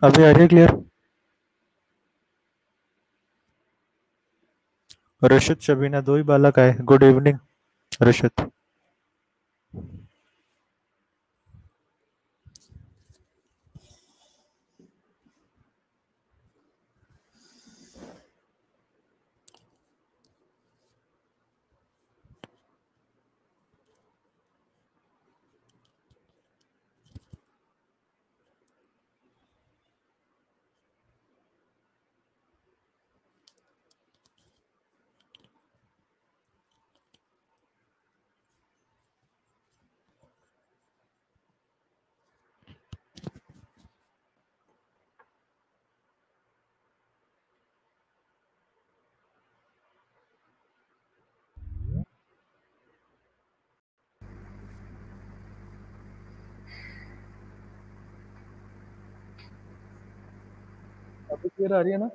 अभी आ रही है क्लियर? ऋषित शबीना दो ही बालक आए। Good evening Rishit. अभी क्लियर आ रही है ना?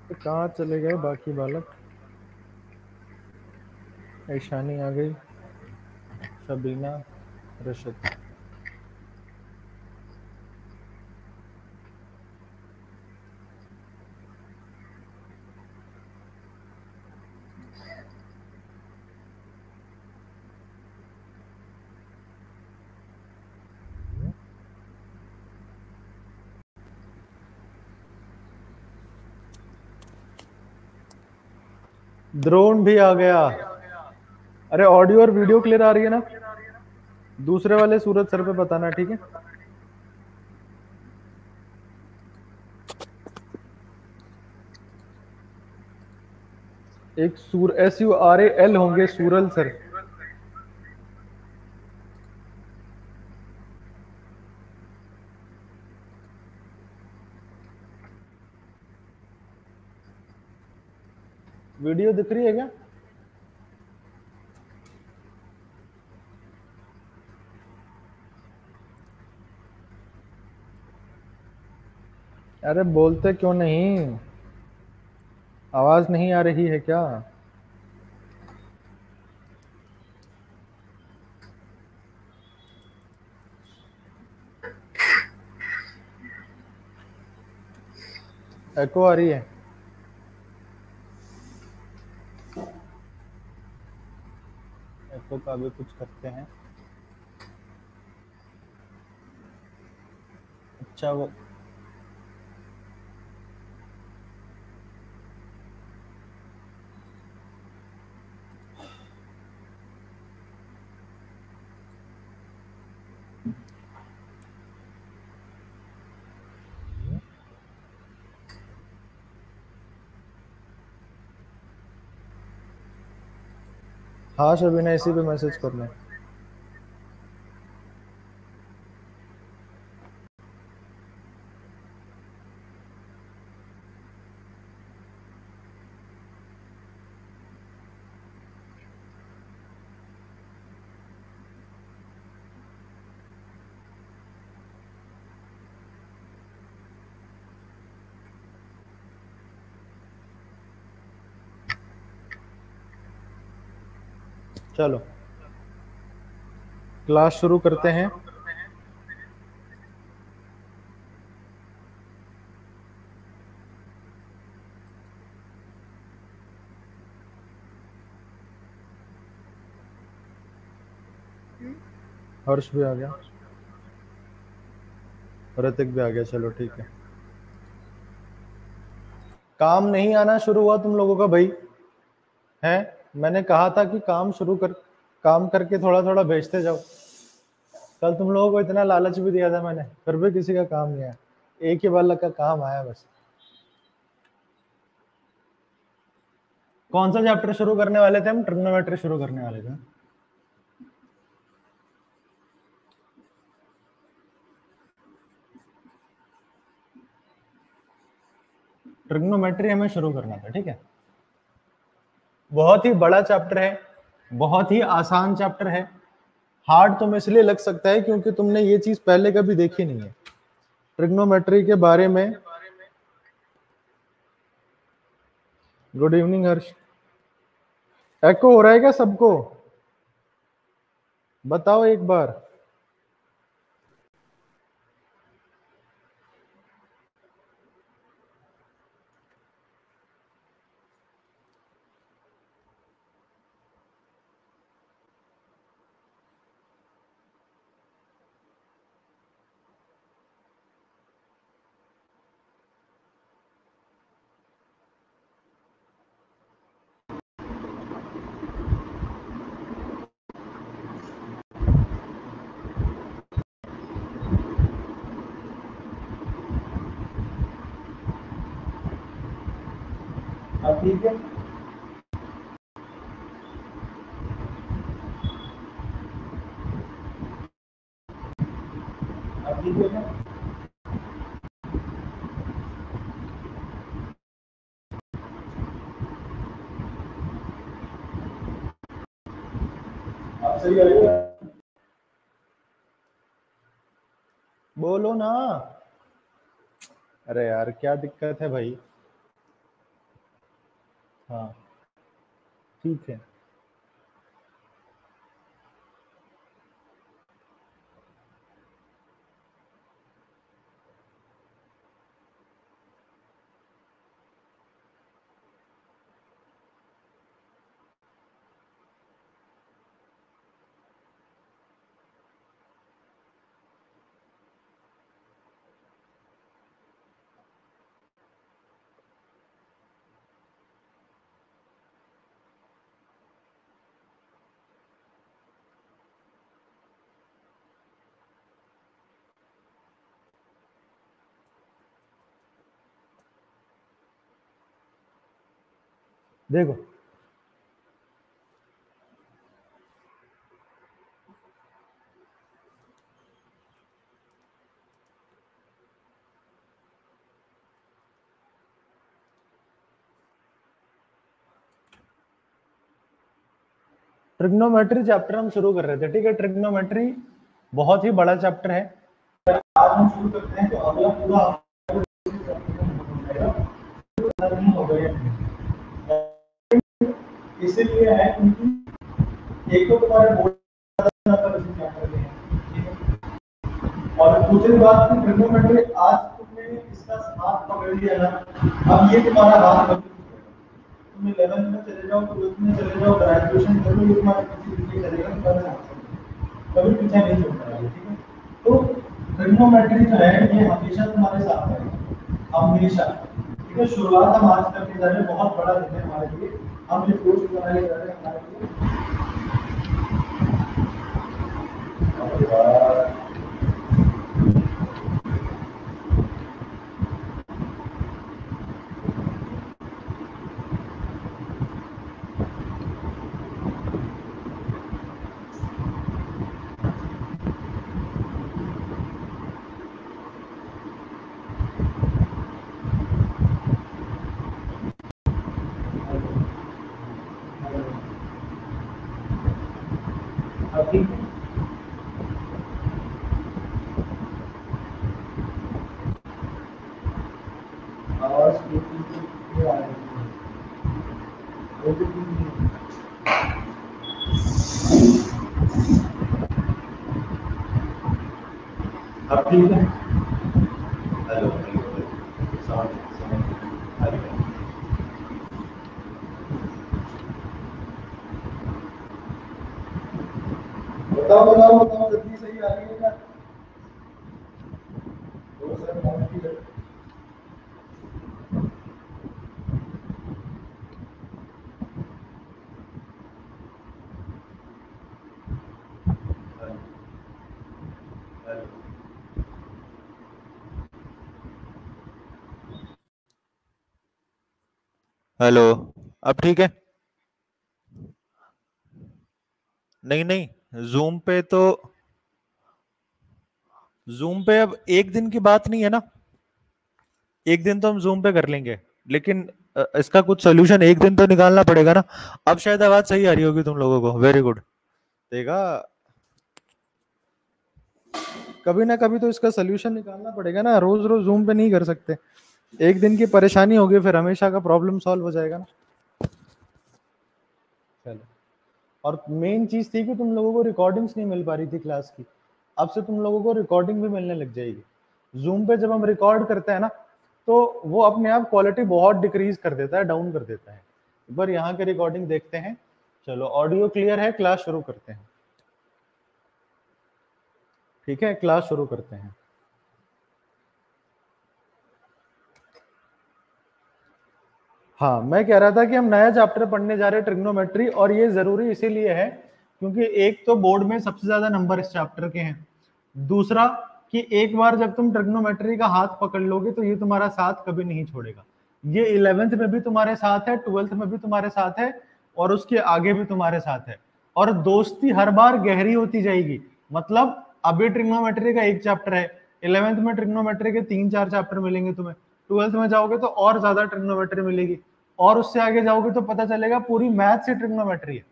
तो कहाँ चले गए बाकी बालक? ईशानी आ गई, शबीना, ऋषित। द्रोण भी आ गया। अरे ऑडियो और वीडियो क्लियर आ रही है ना? दूसरे वाले सूरज सर पे बताना, ठीक है? एक SURAL होंगे, सूरल सर। वीडियो दिख रही है क्या? अरे बोलते क्यों नहीं? आवाज नहीं आ रही है क्या? एको आ रही है? एको का भी कुछ करते हैं। अच्छा वो हाँ शबीना, इसी पे मैसेज कर लें। चलो क्लास शुरू करते हैं। हर्ष भी आ गया, ऋतिक भी आ गया। चलो ठीक है। काम नहीं आना शुरू हुआ तुम लोगों का भाई? है, मैंने कहा था कि काम करके थोड़ा थोड़ा भेजते जाओ। कल तुम लोगों को इतना लालच भी दिया था मैंने, फिर भी किसी का काम नहीं आया। एक ही बालक का काम आया बस। कौन सा चैप्टर शुरू करने वाले थे हम? ट्रिग्नोमेट्री शुरू करने वाले थे। ट्रिग्नोमेट्री हमें शुरू करना था, ठीक है। बहुत ही बड़ा चैप्टर है, बहुत ही आसान चैप्टर है। हार्ड तुम्हें इसलिए लग सकता है क्योंकि तुमने ये चीज पहले कभी देखी नहीं है ट्रिग्नोमेट्री के बारे में। गुड इवनिंग हर्ष। एको हो रहा है क्या सबको? बताओ एक बार। अब ठीक है, अब ठीक है ना? अब सही आ रही है? बोलो ना। अरे यार क्या दिक्कत है भाई। हाँ ठीक है। देखो ट्रिग्नोमेट्री चैप्टर हम शुरू कर रहे थे, ठीक है। ट्रिग्नोमेट्री बहुत ही बड़ा चैप्टर है। आज हम शुरू करते हैं तो अगला पूरा नहीं हो गया, इसीलिए है क्योंकि एक तो तुम्हारे बोर्ड चैप्टर में है, और दूसरी बात की ट्रिग्नोमेट्री आज तुमने इसका हाथ पकड़ लिया ना, अब ये तुम्हारा हाथ पकड़, तुम 11th में चले जाओ, 12th में चले जाओ, ग्रेजुएशन करो, ये तुम्हारे पीछे चलेगा, तुम्हारे कभी पीछे नहीं छोड़ना है, ठीक है। तो ट्रिग्नोमेट्री जो है ये हमेशा तुम्हारे साथ है, हमेशा, ठीक है। शुरुआत हम आज करने जा रहे हैं, बहुत बड़ा दिन है हमारे लिए, हम ये कोर्स बनाने जा रहे हैं हमारे लिए। ठीक है, आवाज आ रही है। अब ठीक है। हेलो हेलो, साउंड साउंड आ रही है। बताओ बताओ बताओ, गति सही आ रही है क्या? दो सर कौन की है? हेलो, अब ठीक है? नहीं नहीं, जूम पे अब एक दिन की बात नहीं है ना। एक दिन तो हम जूम पे कर लेंगे, लेकिन इसका कुछ सोल्यूशन एक दिन तो निकालना पड़ेगा ना। अब शायद आवाज सही आ रही होगी तुम लोगों को, वेरी गुड। देखा, कभी ना कभी तो इसका सोल्यूशन निकालना पड़ेगा ना, रोज रोज जूम पे नहीं कर सकते। एक दिन की परेशानी होगी, फिर हमेशा का प्रॉब्लम सॉल्व हो जाएगा ना। चलो, और मेन चीज थी कि तुम लोगों को रिकॉर्डिंग्स नहीं मिल पा रही थी क्लास की, अब से तुम लोगों को रिकॉर्डिंग भी मिलने लग जाएगी। जूम पे जब हम रिकॉर्ड करते हैं ना, तो वो अपने आप क्वालिटी बहुत डिक्रीज कर देता है, डाउन कर देता है। एक बार यहाँ के रिकॉर्डिंग देखते हैं। चलो, ऑडियो क्लियर है, क्लास शुरू करते हैं। ठीक है, क्लास शुरू करते हैं। हाँ, मैं कह रहा था कि हम नया चैप्टर पढ़ने जा रहे हैं, ट्रिग्नोमेट्री, और ये जरूरी इसीलिए है क्योंकि एक तो बोर्ड में सबसे ज्यादा नंबर इस चैप्टर के हैं, दूसरा कि एक बार जब तुम ट्रिग्नोमेट्री का हाथ पकड़ लोगे तो ये तुम्हारा साथ कभी नहीं छोड़ेगा। ये 11th में भी तुम्हारे साथ है, 12th में भी तुम्हारे साथ है, और उसके आगे भी तुम्हारे साथ है। और दोस्ती हर बार गहरी होती जाएगी। मतलब अभी ट्रिग्नोमेट्री का एक चैप्टर है, 11th में ट्रिग्नोमेट्री के 3-4 चैप्टर मिलेंगे तुम्हें, 12th में जाओगे तो और ज्यादा ट्रिग्नोमेट्री मिलेगी, और उससे आगे जाओगे तो पता चलेगा पूरी मैथ से ट्रिग्नोमेट्री है।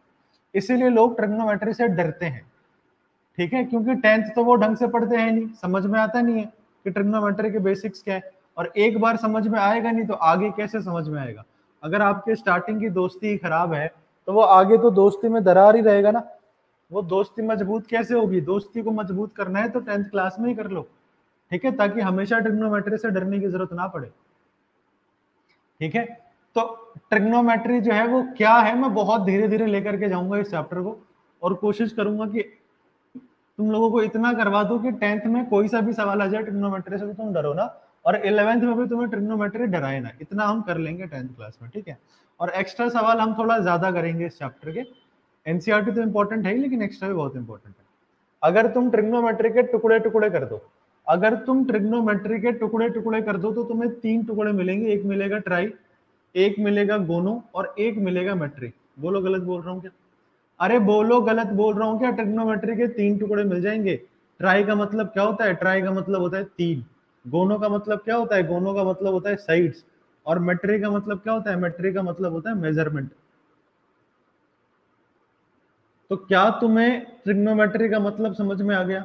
इसीलिए लोग ट्रिग्नोमेट्री से डरते हैं, ठीक है, क्योंकि 10th तो वो ढंग से पढ़ते हैं नहीं, समझ में आता नहीं है कि ट्रिग्नोमेट्री के बेसिक्स क्या है, और एक बार समझ में आएगा नहीं तो आगे कैसे समझ में आएगा। अगर आपके स्टार्टिंग की दोस्ती खराब है तो वो आगे तो दोस्ती में दरार ही रहेगा ना, वो दोस्ती मजबूत कैसे होगी? दोस्ती को मजबूत करना है तो 10th क्लास में ही कर लो, ठीक है, ताकि हमेशा ट्रिग्नोमेट्री से डरने की जरूरत ना पड़े, ठीक है। तो ट्रिग्नोमेट्री जो है वो क्या है, मैं बहुत धीरे धीरे लेकर के जाऊंगा इस चैप्टर को, और कोशिश करूंगा कि तुम लोगों को इतना करवा दो कि 10th में कोई सा भी सवाल आ जाए ट्रिग्नोमेट्री से तो तुम डरो ना, और 11th में भी तुम्हें ट्रिग्नोमेट्री डराए ना, इतना हम कर लेंगे 10th क्लास में, ठीक है। और एक्स्ट्रा सवाल हम थोड़ा ज्यादा करेंगे इस चैप्टर के। एनसीईआरटी तो इंपॉर्टेंट है लेकिन एक्स्ट्रा भी बहुत इंपॉर्टेंट है। अगर तुम ट्रिग्नोमेट्री के टुकड़े टुकड़े कर दो, अगर तुम ट्रिग्नोमेट्री के टुकड़े टुकड़े कर दो तो तुम्हें 3 टुकड़े मिलेंगे, एक मिलेगा ट्राई, एक मिलेगा गोनो, और एक मिलेगा मेट्रिक। बोलो गलत बोल रहा हूँ क्या? अरे बोलो गलत बोल रहा हूँ क्या? ट्रिग्नोमेट्री के 3 टुकड़े मिल जाएंगे। ट्राई का मतलब क्या होता है? ट्राई का मतलब होता है 3। गोनो का मतलब क्या होता है? गोनो का मतलब होता है साइड्स। और मेट्रिक का मतलब क्या होता है? मेट्रिक का मतलब होता है मेजरमेंट। तो क्या तुम्हें ट्रिग्नोमेट्री का मतलब समझ में आ गया?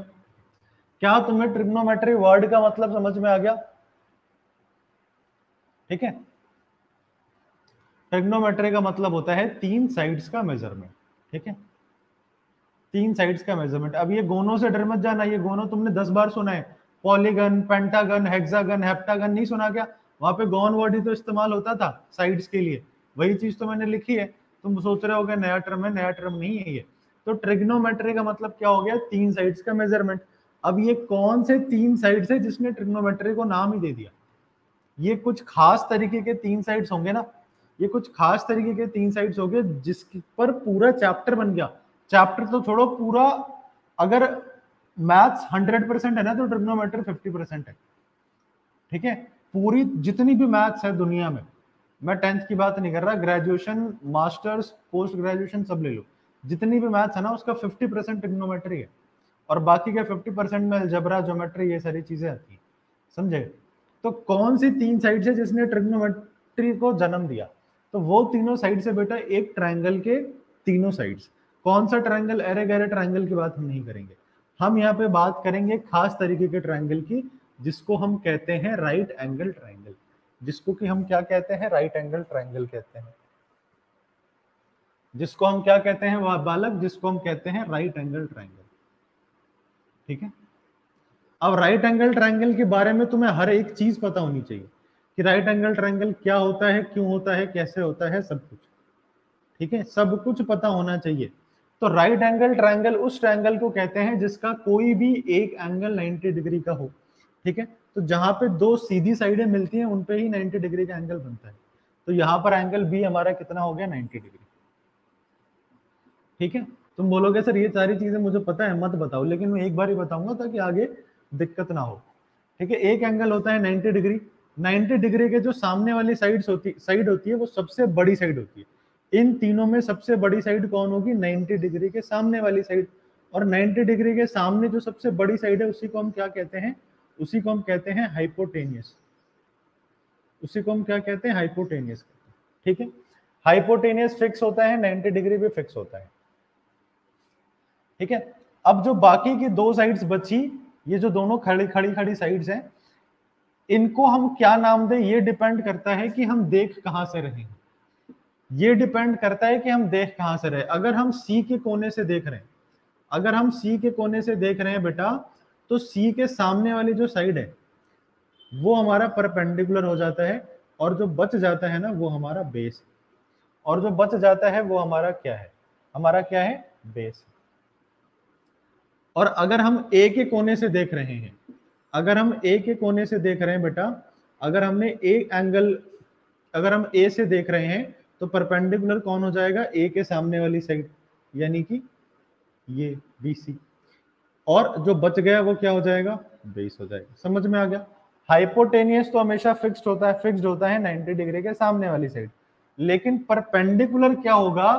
क्या तुम्हें ट्रिग्नोमेट्री वर्ड का मतलब समझ में आ गया? ठीक है, ट्रिग्नोमेट्री का मतलब होता है 3 साइड्स का मेजरमेंट, ठीक है, 3 साइड्स का मेजरमेंट। अब ये गोनो से डर मत जाना, ये गोनो तुमने 10 बार सुना है, पॉलीगन, पेंटागन, हेक्सागन, हेप्टागन नहीं सुना क्या? वहां पे गॉन वर्ड ही तो इस्तेमाल होता था साइड्स के लिए, वही चीज तो मैंने लिखी है। तुम सोच रहे होगे नया टर्म है, नया टर्म नहीं है ये। तो ट्रिग्नोमेट्री का मतलब क्या हो गया? 3 साइड्स का मेजरमेंट। अब ये कौन से 3 साइड्स है जिसने ट्रिग्नोमेट्री को नाम ही दे दिया? ये कुछ खास तरीके के 3 साइड्स होंगे ना, ये कुछ खास तरीके के 3 साइड्स होंगे जिस पर पूरा चैप्टर बन गया। चैप्टर तो छोड़ो, पूरा अगर मैथ्स 100% है ना तो ट्रिग्नोमेट्री 50% है, ठीक है। पूरी जितनी भी मैथ्स है दुनिया में, मैं 10th की बात नहीं कर रहा, ग्रेजुएशन, मास्टर्स, पोस्ट ग्रेजुएशन सब ले लो, जितनी भी मैथ्स है ना उसका 50% ट्रिग्नोमेट्री है, और बाकी के 50% में अलजेब्रा, ज्योमेट्री, ये सारी चीजें आती है, समझे? तो कौन सी 3 साइड है जिसने ट्रिग्नोमेट्री को जन्म दिया? तो वो तीनों साइड से बेटा एक ट्रायंगल के तीनों साइड्स। कौन सा ट्रायंगल? अरे गहरे ट्रायंगल की बात हम नहीं करेंगे, हम यहाँ पे बात करेंगे खास तरीके के ट्रायंगल की, जिसको हम कहते हैं राइट एंगल ट्रायंगल, जिसको कि हम क्या कहते हैं? राइट एंगल ट्रायंगल कहते हैं। जिसको हम क्या कहते हैं वह बालक? जिसको हम कहते हैं राइट एंगल ट्रायंगल, ठीक है। अब राइट एंगल ट्रायंगल के बारे में तुम्हें हर एक चीज पता होनी चाहिए कि राइट एंगल ट्रायंगल क्या होता है, क्यों होता है, कैसे होता है, सब कुछ, ठीक है, सब कुछ पता होना चाहिए। तो राइट एंगल ट्रायंगल उस ट्रायंगल को कहते हैं जिसका कोई भी एक एंगल 90 डिग्री का हो, ठीक है। तो जहां पे दो सीधी साइडें मिलती हैं उन पे ही 90 डिग्री का एंगल बनता है। तो यहाँ पर एंगल बी हमारा कितना हो गया? 90 डिग्री, ठीक है। तुम बोलोगे सर ये सारी चीजें मुझे पता है, मत बताओ, लेकिन मैं एक बार ही बताऊंगा ताकि आगे दिक्कत ना हो, ठीक है। एक एंगल होता है 90 डिग्री, 90 डिग्री के जो सामने वाली साइड होती है वो सबसे बड़ी साइड होती है। इन तीनों में सबसे बड़ी साइड कौन होगी? 90 डिग्री के सामने वाली साइड। और 90 डिग्री के सामने जो सबसे बड़ी साइड है उसी को हम क्या कहते हैं? उसी को हम कहते हैं हाइपोटेनियस। उसी को हम क्या कहते हैं? हाइपोटेनियस, ठीक है। हाइपोटेनियस फिक्स होता है, 90 डिग्री भी फिक्स होता है, ठीक है। अब जो बाकी की दो साइड्स बची, ये जो दोनों खड़ी खड़ी खड़ी साइड्स हैं, इनको हम क्या नाम दें? ये डिपेंड करता है कि हम देख कहां से रहे हैं। ये डिपेंड करता है कि हम देख कहां से रहे। अगर हम सी के कोने से देख रहे हैं, अगर हम सी के कोने से देख रहे हैं बेटा, तो सी के सामने वाली जो साइड है वो हमारा परपेंडिकुलर हो जाता है, और जो बच जाता है ना वो हमारा बेस, और जो बच जाता है वो हमारा क्या है? हमारा क्या है? बेस। और अगर हम ए के कोने से देख रहे हैं, अगर हम ए के कोने से देख रहे हैं बेटा, अगर हमने एक एंगल, अगर हम ए से देख रहे हैं तो परपेंडिकुलर कौन हो जाएगा? ए के सामने वाली साइड, यानी कि ये बी सी, और जो बच गया वो क्या हो जाएगा? बेस हो जाएगा। समझ में आ गया? हाइपोटेनियस तो हमेशा फिक्स्ड होता है 90 डिग्री के सामने वाली साइड, लेकिन परपेंडिकुलर क्या होगा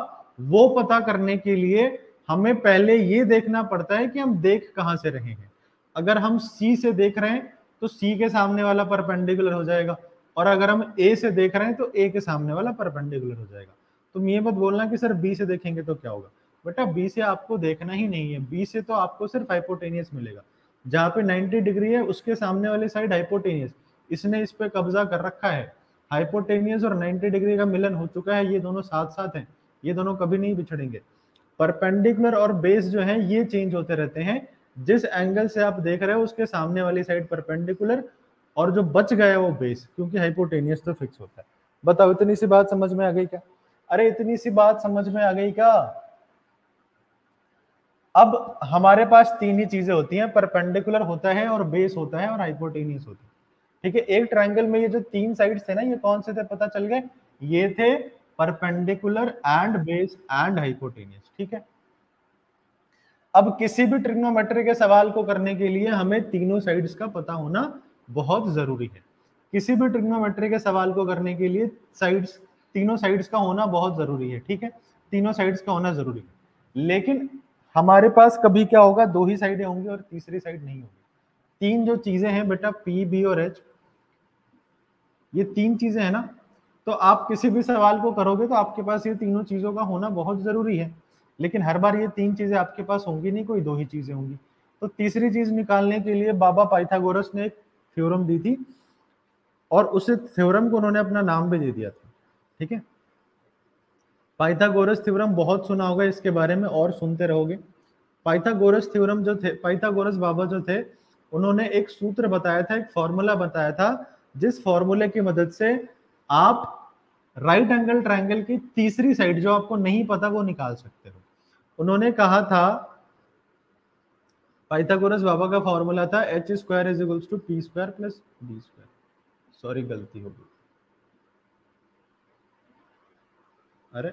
वो पता करने के लिए हमें पहले ये देखना पड़ता है कि हम देख कहां से रहे हैं। अगर हम सी से देख रहे हैं तो सी के सामने वाला परपेंडिकुलर हो जाएगा, और अगर हम ए से देख रहे हैं तो ए के सामने वाला परपेंडिकुलर हो जाएगा। तुम ये मत बोलना कि सर बी से देखेंगे तो क्या होगा, बेटा बी से आपको देखना ही नहीं है, बी से तो आपको सिर्फ हाइपोटेनियस मिलेगा। जहां पे 90 डिग्री है उसके सामने वाली साइड हाइपोटेनियस, इसने इस पे कब्जा कर रखा है। हाइपोटेनियस और 90 डिग्री का मिलन हो चुका है, ये दोनों साथ साथ हैं, ये दोनों कभी नहीं बिछड़ेंगे। परपेंडिकुलर और बेस जो है ये चेंज होते रहते हैं, जिस एंगल से आप देख रहे हो उसके सामने वाली साइड परपेंडिकुलर और जो बच गया वो बेस, क्योंकि हाइपोटेनियस तो फिक्स होता है। बताओ इतनी सी बात समझ में आ गई क्या? अरे इतनी सी बात समझ में आ गई क्या? अब हमारे पास तीन ही चीजें होती हैं, परपेंडिकुलर होता है और बेस होता है और हाइपोटेनियस होता है। ठीक है, एक ट्रायंगल में ये जो तीन साइड्स थे ना, ये कौन से थे पता चल गए? ये थे perpendicular and base and hypotenuse. ठीक है, अब किसी भी ट्रिग्नोमेट्री के सवाल को करने के लिए हमें तीनों साइड्स का पता होना बहुत जरूरी है। किसी भी ट्रिग्नोमेट्री के सवाल को करने के लिए साइड्स, तीनों साइड्स का होना बहुत जरूरी है। ठीक है, तीनों साइड्स का होना जरूरी है, लेकिन हमारे पास कभी क्या होगा, दो ही साइडें होंगी और तीसरी साइड नहीं होगी। तीन जो चीजें हैं बेटा, पी बी और एच, ये तीन चीजें हैं ना, तो आप किसी भी सवाल को करोगे तो आपके पास ये तीनों चीजों का होना बहुत जरूरी है। लेकिन हर बार ये तीन चीजें आपके पास होंगी नहीं, कोई दो ही चीजें होंगी। तो तीसरी चीज निकालने के लिए बाबा पाइथागोरस ने एक थ्योरम दी थी, और उस थ्योरम को उन्होंने अपना नाम भी दे दिया था। ठीक है, पाइथागोरस थ्योरम बहुत सुना होगा इसके बारे में और सुनते रहोगे। पाइथागोरस थ्योरम जो थे, पाइथागोरस बाबा जो थे, उन्होंने एक सूत्र बताया था, एक फॉर्मूला बताया था, जिस फॉर्मूले की मदद से आप राइट एंगल ट्रायंगल की तीसरी साइड जो आपको नहीं पता वो निकाल सकते हो। उन्होंने कहा था, पाइथागोरस बाबा का फॉर्मूला था H square is equals to P square plus B square. Sorry गलती हो गई, अरे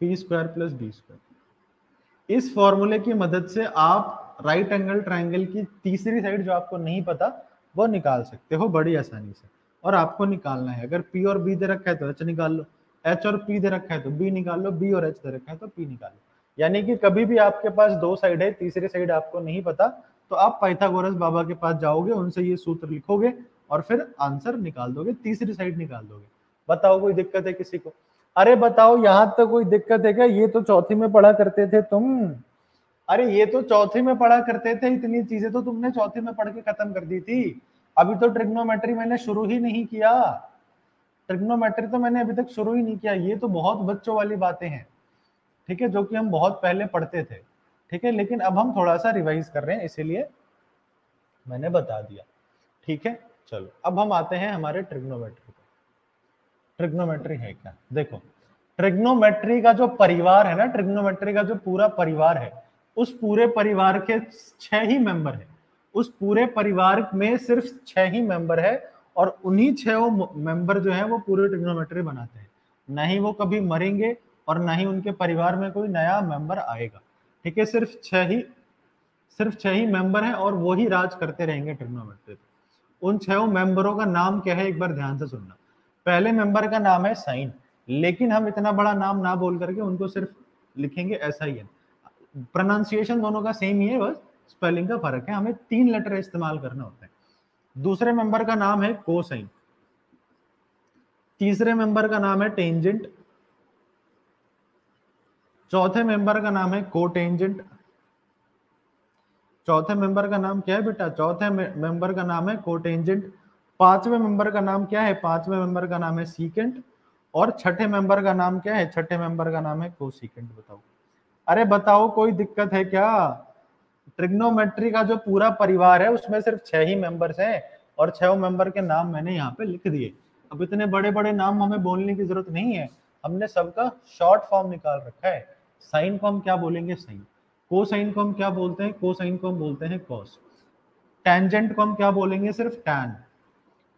P square plus B square. इस फॉर्मूले की मदद से आप राइट एंगल ट्रायंगल की तीसरी साइड जो आपको नहीं पता वो निकाल सकते हो बड़ी आसानी से। और आपको निकालना है, अगर पी और बी दे रखा है तो एच निकाल लो, एच और पी दे रखा है तो बी निकाल लो, बी और एच दे रखा है तो पी निकाल लो। यानी कि कभी भी आपके पास दो साइड है, तीसरी साइड आपको नहीं पता, तो आप पाइथागोरस बाबा के पास जाओगे, उनसे ये सूत्र लिखोगे और फिर आंसर निकाल दोगे, तीसरी साइड निकाल दोगे। बताओ कोई दिक्कत है किसी को? अरे बताओ यहां तक कोई दिक्कत है क्या? ये तो चौथी में पढ़ा करते थे तुम। अरे ये तो चौथी में पढ़ा करते थे, इतनी चीजें तो तुमने चौथी में पढ़ के खत्म कर दी थी। अभी तो ट्रिग्नोमेट्री मैंने शुरू ही नहीं किया, ट्रिग्नोमेट्री तो मैंने अभी तक शुरू ही नहीं किया। ये तो बहुत बच्चों वाली बातें हैं, ठीक है, जो कि हम बहुत पहले पढ़ते थे। ठीक है, लेकिन अब हम थोड़ा सा रिवाइज कर रहे हैं, इसीलिए मैंने बता दिया। ठीक है, चलो अब हम आते हैं हमारे ट्रिग्नोमेट्री को। ट्रिग्नोमेट्री है क्या? देखो, ट्रिग्नोमेट्री का जो परिवार है ना, ट्रिग्नोमेट्री का जो पूरा परिवार है, उस पूरे परिवार के 6 ही मेंबर है। उस पूरे परिवार में सिर्फ 6 ही मेंबर है, और उन्हीं 6 मेंबर जो है वो पूरे ट्रिग्नोमेट्री बनाते हैं। ना ही वो कभी मरेंगे और ना ही उनके परिवार में कोई नया मेंबर आएगा। ठीक है, सिर्फ 6 ही मेंबर हैं और वो ही राज करते रहेंगे ट्रिग्नोमेट्री। उन 6 मेंबरों का नाम क्या है, एक बार ध्यान से सुनना। पहले मेंबर का नाम है साइन, लेकिन हम इतना बड़ा नाम ना बोल करके उनको सिर्फ लिखेंगे SIN। प्रोनाउंसिएशन दोनों का सेम ही है, बस स्पेलिंग का फर्क है, हमें 3 लेटर इस्तेमाल करना होता है। दूसरे मेंबर का नाम है कोसाइन, तीसरे मेंबर का नाम है टेंजेंट, चौथे मेंबर का नाम है कोटेंजेंट। चौथे मेंबर का नाम क्या है बेटा? चौथे मेंबर का नाम है कोटेंजेंट। पांचवें मेंबर का नाम क्या है? पांचवें मेंबर का नाम है सीकेंट। और छठे मेंबर का नाम क्या है? छठे मेंबर का नाम है कोसीकेंट। बताओ, अरे बताओ कोई दिक्कत है क्या? ट्रिग्नोमेट्री का जो पूरा परिवार है उसमें सिर्फ 6 ही मेंबर्स हैं, और 6 मेंबर के नाम मैंने यहाँ पे लिख दिए। अब इतने बड़े बड़े नाम हमें बोलने की जरूरत नहीं है, हमने सबका शॉर्ट फॉर्म निकाल रखा है। साइन को हम क्या बोलेंगे? साइन। कोसाइन को हम क्या बोलते हैं? कोसाइन को हम बोलते हैं कॉस। टेंजेंट को हम क्या बोलेंगे? सिर्फ टैन।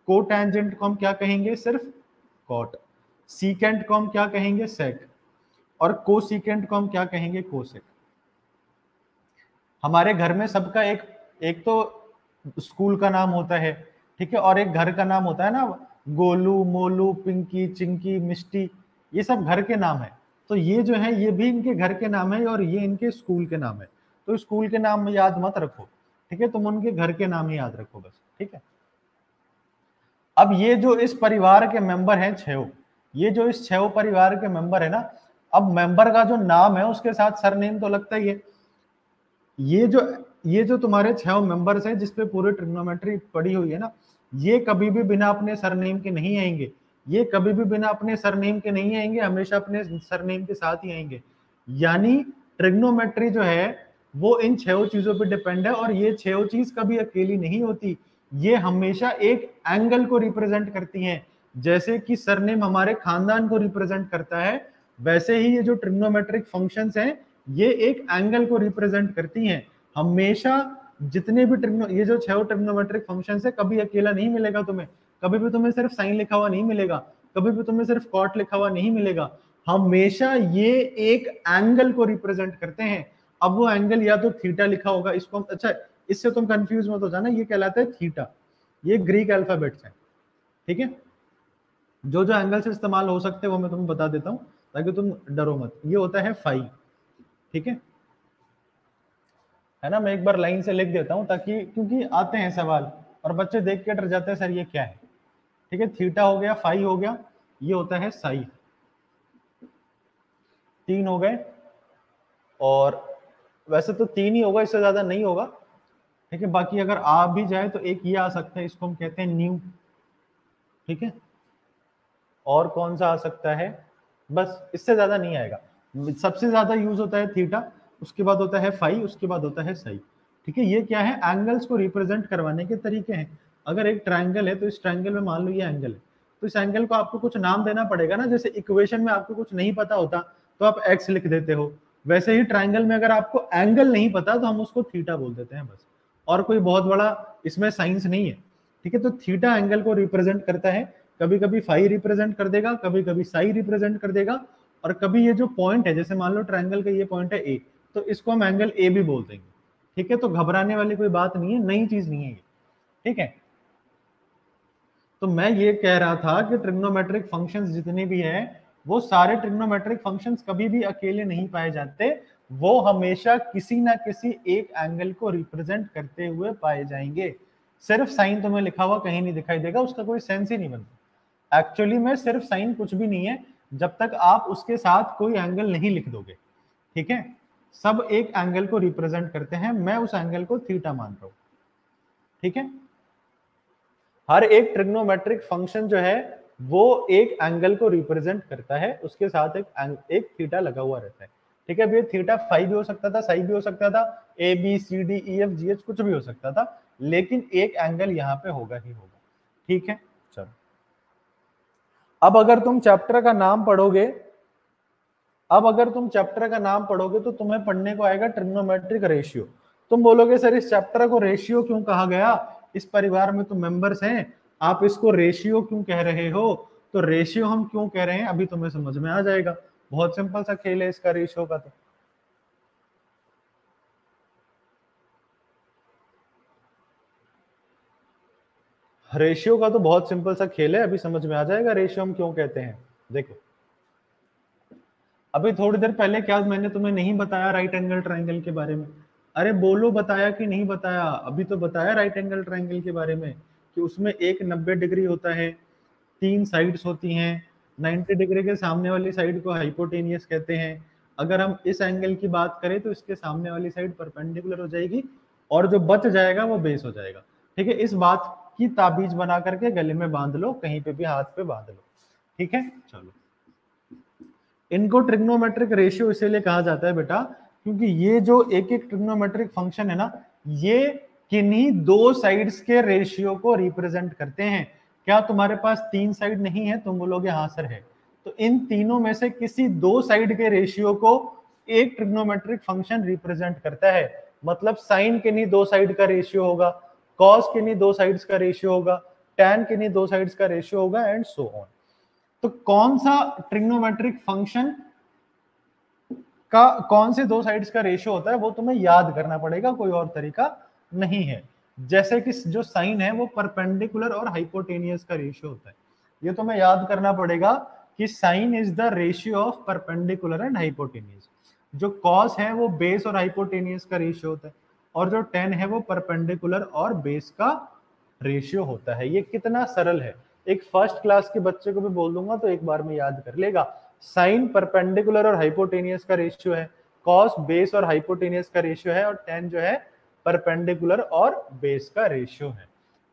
को टेंजेंट को हम क्या कहेंगे? सिर्फ कॉट। सीकेंट को हम क्या कहेंगे? सेक। और कोसीकेंट को हम क्या कहेंगे? कोसेक। हमारे घर में सबका एक एक तो स्कूल का नाम होता है, ठीक है, और एक घर का नाम होता है ना, गोलू, मोलू, पिंकी, चिंकी, मिष्टी, ये सब घर के नाम है। तो ये जो है ये भी इनके घर के नाम है और ये इनके स्कूल के नाम है। तो स्कूल के नाम याद मत रखो, ठीक है, तुम उनके घर के नाम ही याद रखो बस, ठीक है। अब ये जो इस परिवार के मेंबर हैं छह, ये जो इस छह परिवार के मेंबर है ना, अब मेंबर का जो नाम है उसके साथ सरनेम तो लगता ही है। ये जो तुम्हारे छह मेंबर्स हैं जिसपे पूरी ट्रिग्नोमेट्री पड़ी हुई है ना, ये कभी भी बिना अपने सरनेम के नहीं आएंगे, ये कभी भी बिना अपने सरनेम के नहीं आएंगे, हमेशा अपने सरनेम के साथ ही आएंगे। यानी ट्रिग्नोमेट्री जो है वो इन छह चीजों पे डिपेंड है, और ये छह चीज कभी अकेली नहीं होती, ये हमेशा एक एंगल को रिप्रेजेंट करती हैं। जैसे कि सरनेम हमारे खानदान को रिप्रेजेंट करता है, वैसे ही ये जो ट्रिग्नोमेट्रिक फंक्शंस हैं ये एक एंगल को रिप्रेजेंट करती हैं। हमेशा जितने भी ये जो छह ट्रिग्नोमेट्रिक फंक्शंस है, कभी अकेला नहीं मिलेगा तुम्हें, कभी भी तुम्हें सिर्फ साइन लिखा हुआ नहीं मिलेगा, कभी भी तुम्हें सिर्फ कॉट लिखा हुआ नहीं मिलेगा, हमेशा ये एक एंगल को रिप्रेजेंट करते हैं। अब वो एंगल या तो थीटा लिखा होगा, इसको अच्छा इससे तुम कंफ्यूज मत हो जाना, ये कहलाता है थीटा, ये ग्रीक अल्फाबेट्स है, ठीक है। जो जो एंगल्स इस्तेमाल हो सकते हैं वो मैं तुम्हें बता देता हूं ताकि तुम डरो मत। ये होता है फाई, ठीक है ना, मैं एक बार लाइन से लिख देता हूं ताकि, क्योंकि आते हैं सवाल और बच्चे देख के डर जाते हैं सर ये क्या है, ठीक है। थीटा हो गया, फाई हो गया, ये होता है साई, तीन हो गए, और वैसे तो तीन ही होगा, इससे ज्यादा नहीं होगा, ठीक है। बाकी अगर आ भी जाए तो एक ये आ सकता है, इसको हम कहते हैं न्यू, ठीक है। और कौन सा आ सकता है, बस इससे ज्यादा नहीं आएगा। सबसे ज्यादा यूज होता है थीटा, उसके बाद होता है फाई, उसके बाद होता है साई, ठीक है। ये क्या है, एंगल्स को रिप्रेजेंट करवाने के तरीके हैं। अगर एक ट्रायंगल है तो इस ट्रायंगल में मान लो ये एंगल है, तो इस एंगल को आपको कुछ नाम देना पड़ेगा ना, जैसे इक्वेशन में आपको कुछ नहीं पता होता तो आप एक्स लिख देते हो, वैसे ही ट्रायंगल में अगर आपको एंगल नहीं पता तो हम उसको थीटा बोल देते हैं बस, और कोई बहुत बड़ा इसमें साइंस नहीं है, ठीक है। तो थीटा एंगल को रिप्रेजेंट करता है, कभी कभी फाई रिप्रेजेंट कर देगा, कभी कभी साई रिप्रेजेंट कर देगा, और कभी ये जो पॉइंट है, जैसे मान लो ट्रायंगल का ये पॉइंट है ए, तो इसको हम एंगल ए भी बोल देंगे, ठीक है। तो घबराने वाली कोई बात नहीं है, नई चीज नहीं है ये, ठीक है। तो मैं ये कह रहा था कि ट्रिग्नोमेट्रिक फंक्शंस जितने भी हैं वो सारे ट्रिग्नोमेट्रिक फंक्शंस कभी भी अकेले नहीं पाए जाते, वो हमेशा किसी ना किसी एक एंगल को रिप्रेजेंट करते हुए पाए जाएंगे। सिर्फ साइन तुम्हें लिखा हुआ कहीं नहीं दिखाई देगा, उसका कोई सेंस ही नहीं बनता। एक्चुअली में सिर्फ साइन कुछ भी नहीं है जब तक आप उसके साथ कोई एंगल नहीं लिख दोगे, ठीक है। सब एक एंगल को रिप्रेजेंट करते हैं, मैं उस एंगल को थीटा मान रहा हूं, ठीक है। हर एक ट्रिग्नोमेट्रिक फंक्शन जो है वो एक एंगल को रिप्रेजेंट करता है, उसके साथ एक थीटा लगा हुआ रहता है, ठीक है। अब ये थीटा फाई भी हो सकता था, साई भी हो सकता था, A B C D E F G H कुछ भी हो सकता था, लेकिन एक एंगल यहाँ पे होगा ही होगा, ठीक है। चलो अब अगर तुम चैप्टर का नाम पढ़ोगे, तो तुम्हें पढ़ने को आएगा ट्रिग्नोमेट्रिक रेशियो। तुम बोलोगे सर इस चैप्टर को रेशियो क्यों कहा गया, इस परिवार में तो मेंबर्स हैं, आप इसको रेशियो क्यों कह रहे हो। तो रेशियो हम क्यों कह रहे हैं अभी तुम्हें समझ में आ जाएगा, बहुत सिंपल सा खेल है इसका रेशियो का। तो रेशियो का तो बहुत सिंपल सा खेल है, अभी समझ में आ जाएगा रेशियो हम क्यों कहते हैं। देखो अभी थोड़ी देर पहले क्या मैंने तुम्हें नहीं बताया राइट एंगल ट्रायंगल के बारे में, अरे बोलो बताया कि नहीं बताया, अभी तो बताया राइट एंगल ट्रायंगल के बारे में कि उसमें एक 90 डिग्री होता है, तीन साइड्स होती हैं, 90 डिग्री के सामने वाली साइड को हाइपोटेनियस कहते हैं। अगर हम इस एंगल की बात करें तो इसके सामने वाली साइड परपेंडिकुलर हो जाएगी और जो बच जाएगा वो बेस हो जाएगा, ठीक है। इस बात की ताबीज बना करके गले में बांध लो, कहीं पे भी हाथ पे बांध लो, ठीक है। चलो इनको ट्रिग्नोमेट्रिक रेशियो इसीलिए कहा जाता है बेटा क्योंकि ये जो एक एक ट्रिग्नोमेट्रिक फंक्शन है ना, ये किन्हीं दो साइड्स के रेशियो को रिप्रेजेंट करते हैं। क्या तुम्हारे पास तीन साइड नहीं है, तुम बोलोगे हाँ सर है, तो इन तीनों में से किसी दो साइड के रेशियो को एक ट्रिग्नोमेट्रिक फंक्शन रिप्रेजेंट करता है। मतलब साइन किन्हीं दो साइड का रेशियो होगा, कॉस किन्हीं दो साइड्स का रेशियो होगा, टैन किन्हीं दो साइड्स का रेशियो होगा एंड सो ऑन। तो कौन सा ट्रिग्नोमेट्रिक फंक्शन का कौन से दो साइड्स का रेशियो होता है वो तुम्हें याद करना पड़ेगा, कोई और तरीका नहीं है। जैसे कि जो साइन है वो परपेंडिकुलर और हाइपोटेनियस का रेशियो होता है, ये तो मैं याद करना पड़ेगा कि sine is the ratio of perpendicular and hypotenuse. जो कॉस है वो बेस और हाइपोटेनियस का रेशियो होता है, और जो टेन है वो परपेंडिकुलर और बेस का रेशियो होता है। ये कितना सरल है, एक फर्स्ट क्लास के बच्चे को भी बोल दूंगा तो एक बार में याद कर लेगा। साइन परपेंडिकुलर और हाइपोटेनियस का रेशियो है, कॉस बेस और हाइपोटेनियस का रेशियो है, और टेन जो है परपेंडिकुलर और बेस का रेशियो है।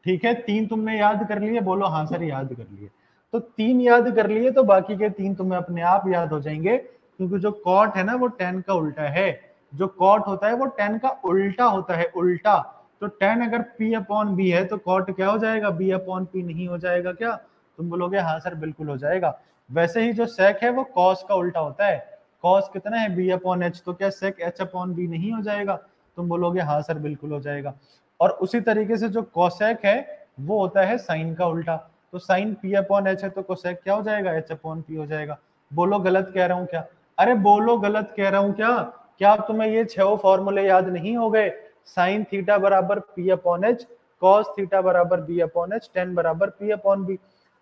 ठीक है, तीन तुमने याद कर लिए, बोलो हाँ सर याद कर लिए। तो तीन याद कर लिए तो बाकी के तीन तुम्हें अपने आप याद हो जाएंगे, क्योंकि जो कॉट है ना वो टेन का उल्टा है, जो कॉट होता है वो टेन का उल्टा होता है, उल्टा। तो टेन अगर पी अपॉन बी है तो कॉट क्या हो जाएगा, बी अपॉन पी नहीं हो जाएगा क्या? तुम बोलोगे हाँ सर बिल्कुल हो जाएगा। वैसे ही जो सेक है वो कॉस का उल्टा होता है, कॉस कितना है बी अपॉन एच, तो क्या सेक एच अपॉन बी नहीं हो जाएगा? तुम बोलोगे हाँ सर बिल्कुल हो जाएगा। और उसी तरीके से जो कोसेक है वो होता है साइन का उल्टा, तो साइन पी अपॉन एच है तो कोसेक क्या हो जाएगा, एच अपॉन पी हो जाएगा। बोलो गलत कह रहा हूं क्या? अरे बोलो गलत कह रहा हूं क्या? क्या तुम्हें ये 6 फॉर्मूले याद नहीं हो गए? साइन थीटा बराबर P upon H, cos theta बराबर बी अपॉन एच, टेन बराबर पी अपॉन बी।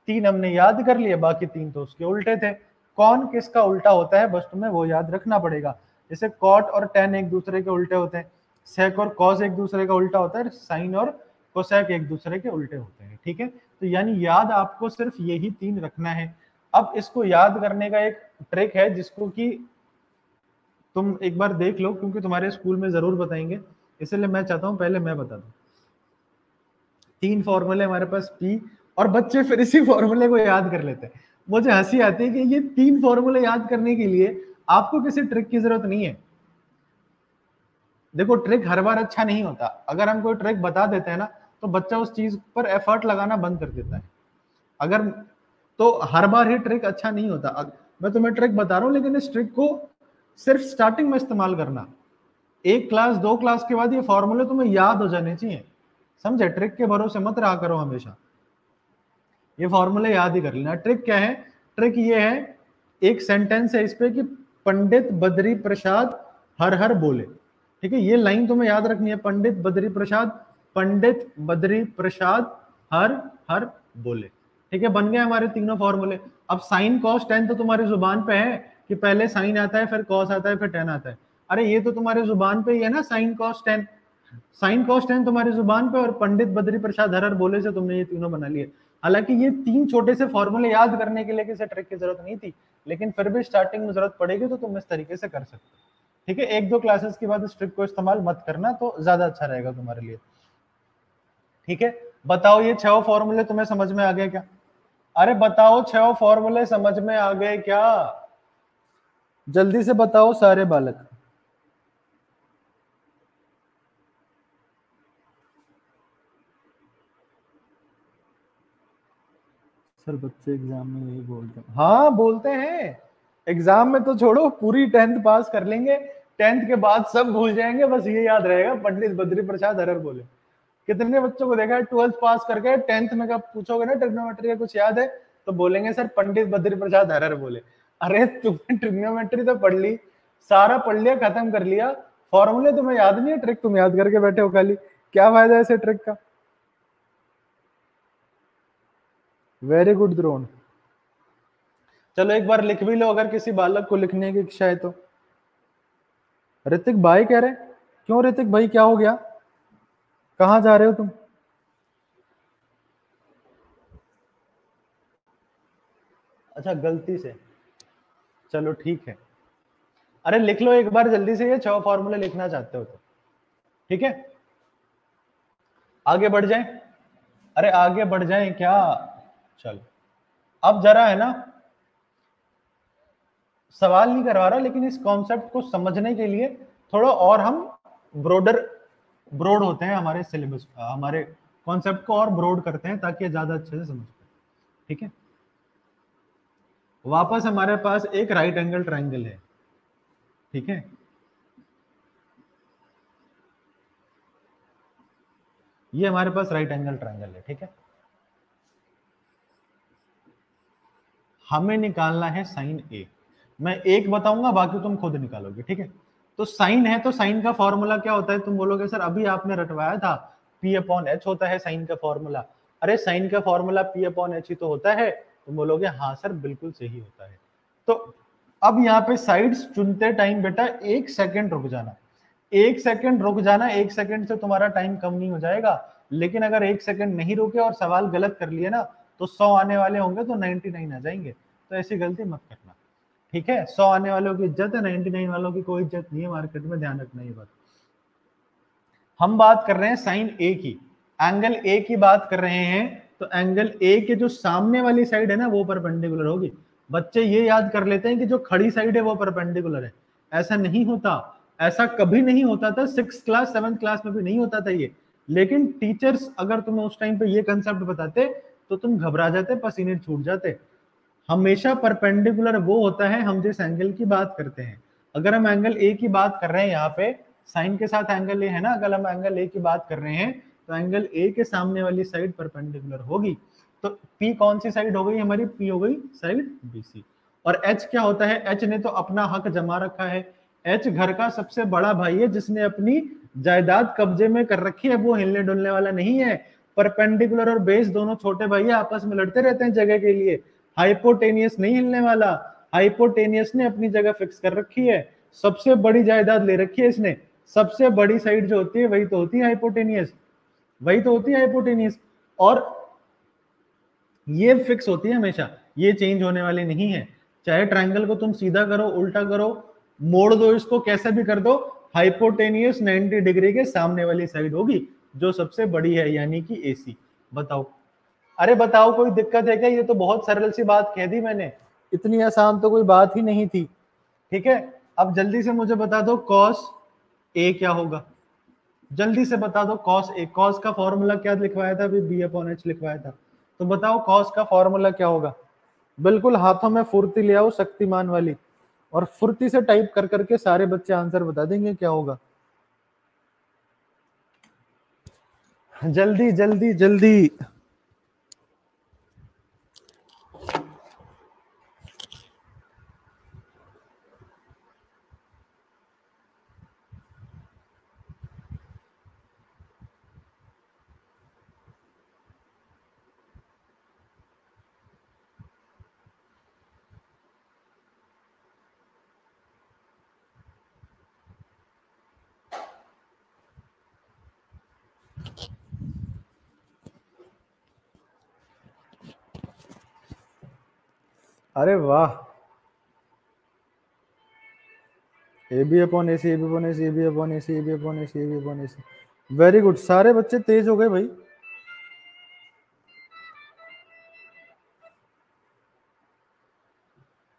तीन हमने याद कर लिए, बाकी तीन तो उसके उल्टे थे। कौन किसका उल्टा होता है बस तुम्हें वो याद रखना पड़ेगा। जैसे कॉट और टेन एक दूसरे के उल्टे होते हैं, सेक और कॉस एक दूसरे का उल्टा होता है, साइन और कोसेक एक दूसरे के उल्टे होते हैं। ठीक है, तो यानी याद आपको सिर्फ यही तीन रखना है। अब इसको याद करने का एक ट्रिक है जिसको कि तुम एक बार देख लो, क्योंकि तुम्हारे स्कूल में जरूर बताएंगे, इसलिए मैं चाहता हूं पहले मैं बता दूं। तीन फॉर्मूले हमारे पास पी, और बच्चे फिर इसी फॉर्मूले को याद कर लेते हैं। मुझे हंसी आती है कि ये तीन फॉर्मूले याद करने के लिए आपको किसी ट्रिक की जरूरत नहीं है। देखो ट्रिक हर बार अच्छा नहीं होता, अगर हम कोई ट्रिक बता देते हैं ना तो बच्चा उस चीज पर एफर्ट लगाना बंद कर देता है। अगर तो हर बार ही ट्रिक अच्छा नहीं होता। मैं तुम्हें ट्रिक बता रहा हूं, लेकिन इस ट्रिक को सिर्फ स्टार्टिंग में इस्तेमाल करना, एक क्लास दो क्लास के बाद ये फॉर्मूले तुम्हें याद हो जाने चाहिए, समझे? ट्रिक के भरोसे मत रहा करो हमेशा, ये फॉर्मूले याद ही कर लेना। ट्रिक क्या है? ट्रिक ये है, एक सेंटेंस है इस पे कि पंडित बद्री प्रसाद हर हर बोले। ठीक है, ये लाइन तुम्हें याद रखनी है, पंडित बद्री प्रसाद, पंडित बद्री प्रसाद हर हर बोले। ठीक है, बन गए हमारे तीनों फॉर्मूले। अब साइन कॉस टेन तो तुम्हारी जुबान पे है कि पहले साइन आता है फिर कॉस आता है फिर टेन आता है। अरे ये तो तुम्हारे जुबान पे ही है ना, sine cos tan, sine cos tan तुम्हारी जुबान पे, और पंडित बद्री प्रसाद हर हर बोले से तुमने ये तीनों बना लिए। हालांकि ये तीन छोटे से फॉर्मूले याद करने के लिए किसी ट्रिक की जरूरत नहीं थी, लेकिन फिर भी स्टार्टिंग में जरूरत पड़ेगी तो तुम इस तरीके से कर सकते हो। ठीक है, एक दो क्लासेस के बाद इस ट्रिक को इस्तेमाल मत करना तो ज्यादा अच्छा रहेगा तुम्हारे लिए। ठीक है, बताओ ये 6 फॉर्मूले तुम्हें समझ में आ गए क्या? अरे बताओ 6 फॉर्मूले समझ में आ गए क्या? जल्दी से बताओ सारे बालक। सर बच्चे एग्जाम में यही बोलते हैं, हाँ बोलते हैं। एग्जाम में तो छोड़ो, पूरी 10th पास कर लेंगे, 10th के बाद सब भूल जाएंगे, बस ये याद रहेगा पंडित बद्री प्रसाद हर हर बोले। कितने बच्चों को देखा है 12th पास करके 10th में कब पूछोगे ना ट्रिग्नोमेट्री का कुछ याद है तो बोलेंगे सर पंडित बद्री प्रसाद हर हर बोले। अरे तुमने ट्रिग्नोमेट्री तो पढ़ ली, सारा पढ़ लिया, खत्म कर लिया, फॉर्मूले तुम्हें याद नहीं है, ट्रिक तुम याद करके बैठे हो खाली, क्या फायदा है ऐसे ट्रिक का? Very good Drona. चलो एक बार लिख भी लो अगर किसी बालक को लिखने की इच्छा है तो। ऋतिक भाई कह रहे, क्यों ऋतिक भाई क्या हो गया, कहां जा रहे हो तुम? अच्छा गलती से, चलो ठीक है। अरे लिख लो एक बार जल्दी से, ये 6 फॉर्मूले लिखना चाहते हो तो। ठीक है, आगे बढ़ जाएं। अरे आगे बढ़ जाएं क्या? चलो अब जरा है ना, सवाल नहीं करवा रहा, लेकिन इस कॉन्सेप्ट को समझने के लिए थोड़ा और हम ब्रॉड होते हैं, हमारे सिलेबस हमारे कॉन्सेप्ट को और ब्रॉड करते हैं ताकि ज्यादा अच्छे से समझ पाए। ठीक है, वापस हमारे पास एक राइट एंगल ट्राइंगल है। ठीक है, ये हमारे पास राइट एंगल ट्राइंगल है। ठीक है, हमें निकालना है साइन ए। मैं एक बताऊंगा, बाकी तुम खुद निकालोगे। ठीक है, तो साइन है तो साइन का फॉर्मूला क्या होता है? तुम बोलोगे सर अभी आपने रटवाया था, P अपॉन एच होता है साइन का फॉर्मूला। अरे साइन का फॉर्मूला P अपॉन एच ही तो होता है। तुम बोलोगे हाँ सर बिल्कुल सही होता है। तो अब यहाँ पे साइड्स चुनते टाइम बेटा 1 सेकंड रुक जाना, 1 सेकंड रुक जाना। 1 सेकंड से तुम्हारा टाइम कम नहीं हो जाएगा, लेकिन अगर 1 सेकंड नहीं रुके और सवाल गलत कर लिए ना तो 100 आने वाले होंगे तो 99 आ जाएंगे। तो ऐसी गलती मत करना, ठीक है? 100 आने वालों की इज्जत है, 99 वालों की कोई इज्जत नहीं है मार्केट में, ध्यान रखना ये बात। हम बात कर रहे हैं साइन ए की, एंगल ए की बात कर रहे हैं, तो एंगल ए के जो सामने वाली साइड है ना वो परपेंडिकुलर होगी। बच्चे ये याद कर लेते हैं कि जो खड़ी साइड है वो परपेंडिकुलर है, ऐसा नहीं होता, ऐसा कभी नहीं होता था। 6th क्लास 7th क्लास में भी नहीं होता था ये, लेकिन टीचर्स अगर तुम्हें उस टाइम पे ये कंसेप्ट बताते तो तुम घबरा जाते, पसीने छूट जाते। हमेशा परपेंडिकुलर वो होता है हम जिस एंगल की बात करते हैं। अगर हम एंगल ए की बात कर रहे हैं, यहाँ पे साइन के साथ एंगल ए है ना, अगर हम एंगल ए की बात कर रहे हैं तो एंगल ए के सामने वाली साइड परपेंडिकुलर होगी। तो पी कौन सी साइड हो गई हमारी? पी हो गई साइड बीसी। और एच क्या होता है? एच ने तो अपना हक जमा रखा है। एच घर का सबसे बड़ा भाई है जिसने अपनी जायदाद कब्जे में कर रखी है, वो हिलने डुलने वाला नहीं है। परपेंडिकुलर और बेस दोनों छोटे भाई आपस में लड़ते रहते हैं जगह के लिए, हाइपोटेनियस नहीं हिलने वाला। हाइपोटेनियस ने अपनी जगह फिक्स कर रखी है, सबसे बड़ी जायदाद ले रखी है इसने, सबसे बड़ी साइड जो होती है वही तो होती है हाइपोटेनियस, वही तो होती है हाइपोटेनियस। और ये फिक्स होती है हमेशा, ये चेंज होने वाली नहीं है। चाहे ट्रायंगल को तुम सीधा करो, उल्टा करो, मोड़ दो, इसको कैसे भी कर दो, हाइपोटेनियस 90 डिग्री के सामने वाली साइड होगी जो सबसे बड़ी है, यानी कि एसी। बताओ, अरे बताओ कोई दिक्कत है क्या? ये तो बहुत सरल सी बात कह दी मैंने, इतनी आसान तो कोई बात ही नहीं थी। ठीक है, अब जल्दी से मुझे बता दो कॉस ए क्या होगा, जल्दी से बता दो कॉस ए। कॉस का फॉर्मूला क्या लिखवाया था? अभी बी अपॉन एच लिखवाया था, तो बताओ कॉस का फॉर्मूला क्या होगा? बिल्कुल हाथों में फुर्ती ले आओ शक्तिमान वाली, और फुर्ती से टाइप कर करके सारे बच्चे आंसर बता देंगे क्या होगा। जल्दी जल्दी जल्दी। अरे वाह, A B upon A C, A B upon A C, A B upon A C, A B upon A C, A B upon A C. Very good, सारे बच्चे तेज हो गए भाई।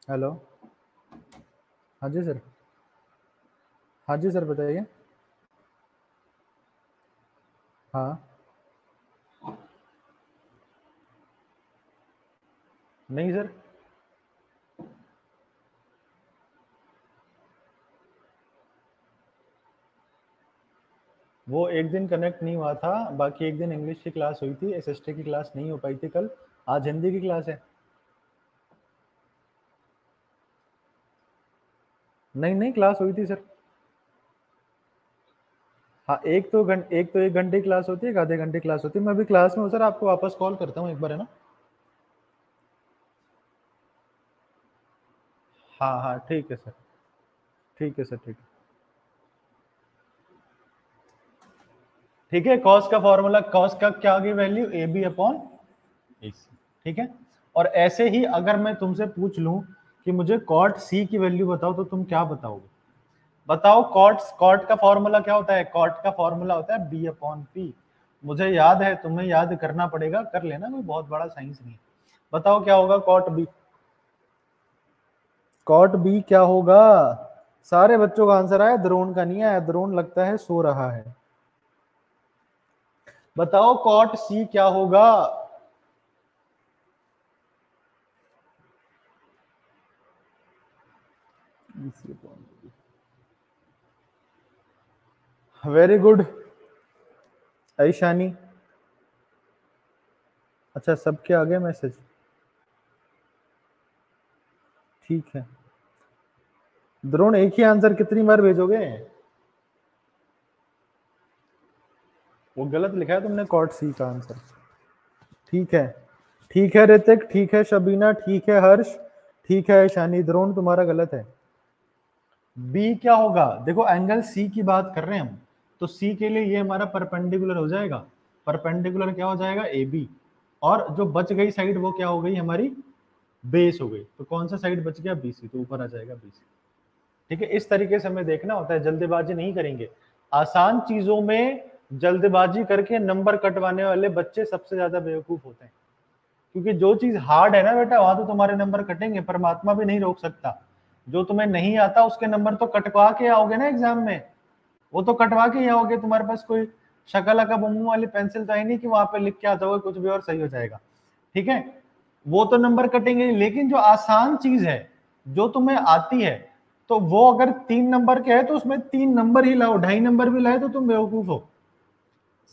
हेलो, हाँ जी सर, हाँ जी सर बताइए। हाँ, नहीं सर, वो एक दिन कनेक्ट नहीं हुआ था, बाकी एक दिन इंग्लिश की क्लास हुई थी, एसएसटी की क्लास नहीं हो पाई थी कल, आज हिंदी की क्लास है। नहीं नहीं, क्लास हुई थी सर। हाँ, एक तो 1 घंटे क्लास होती है, एक आधे घंटे क्लास होती है। मैं अभी क्लास में हूँ सर, आपको वापस कॉल करता हूँ एक बार, है ना? हाँ हाँ ठीक है सर, ठीक है सर, ठीक है। ठीक है, कॉस का फॉर्मूला, कॉस का क्या आ गई value? A B upon A सी, ठीक है। और ऐसे ही अगर मैं तुमसे पूछ लूं कि मुझे कॉट सी की वैल्यू बताओ, तो तुम क्या बताओगे? बताओ, कॉट का फॉर्मूला क्या होता है? कॉट का फॉर्मूला होता है बी अपॉन पी। मुझे याद है, तुम्हें याद करना पड़ेगा, कर लेना, कोई बहुत बड़ा साइंस नहीं। बताओ क्या होगा कॉट बी? कॉट बी क्या होगा? सारे बच्चों का आंसर आया, द्रोण का नहीं आया, द्रोण लगता है सो रहा है। बताओ कॉट सी क्या होगा? Very good Aishani. अच्छा, सबके आगे मैसेज, ठीक है। द्रोण एक ही आंसर कितनी बार भेजोगे? वो गलत लिखा है तुमने, कॉट सी का आंसर। ठीक है ऋतिक, ठीक है शबीना, ठीक है हर्ष, ठीक है ईशानी। द्रोण तुम्हारा गलत है। बी क्या होगा? देखो एंगल सी की बात कर रहे हैं हम, तो सी के लिए ये हमारा परपेंडिकुलर हो जाएगा। परपेंडिकुलर क्या हो जाएगा? A B. और जो बच गई साइड वो क्या हो गई हमारी? बेस हो गई। तो कौन सा साइड बच गया? बीसी, तो ऊपर आ जाएगा बीसी। ठीक है, इस तरीके से हमें देखना होता है, जल्दबाजी नहीं करेंगे। आसान चीजों में जल्दबाजी करके नंबर कटवाने वाले बच्चे सबसे ज्यादा बेवकूफ होते हैं, क्योंकि जो चीज हार्ड है ना बेटा, वहां तो तुम्हारे नंबर कटेंगे, परमात्मा भी नहीं रोक सकता। जो तुम्हें नहीं आता उसके नंबर तो कटवा के आओगे ना एग्जाम में, वो तो कटवा के ही आओगे। तुम्हारे पास कोई शकला का बम्बू वाली पेंसिल तो है नहीं कि वहां पे लिख के आ जाओगे कुछ भी और सही हो जाएगा। ठीक है, वो तो नंबर कटेंगे। लेकिन जो आसान चीज है, जो तुम्हें आती है, तो वो अगर 3 नंबर के है तो उसमें 3 नंबर ही लाओ, 2.5 नंबर भी लाए तो तुम बेवकूफ हो।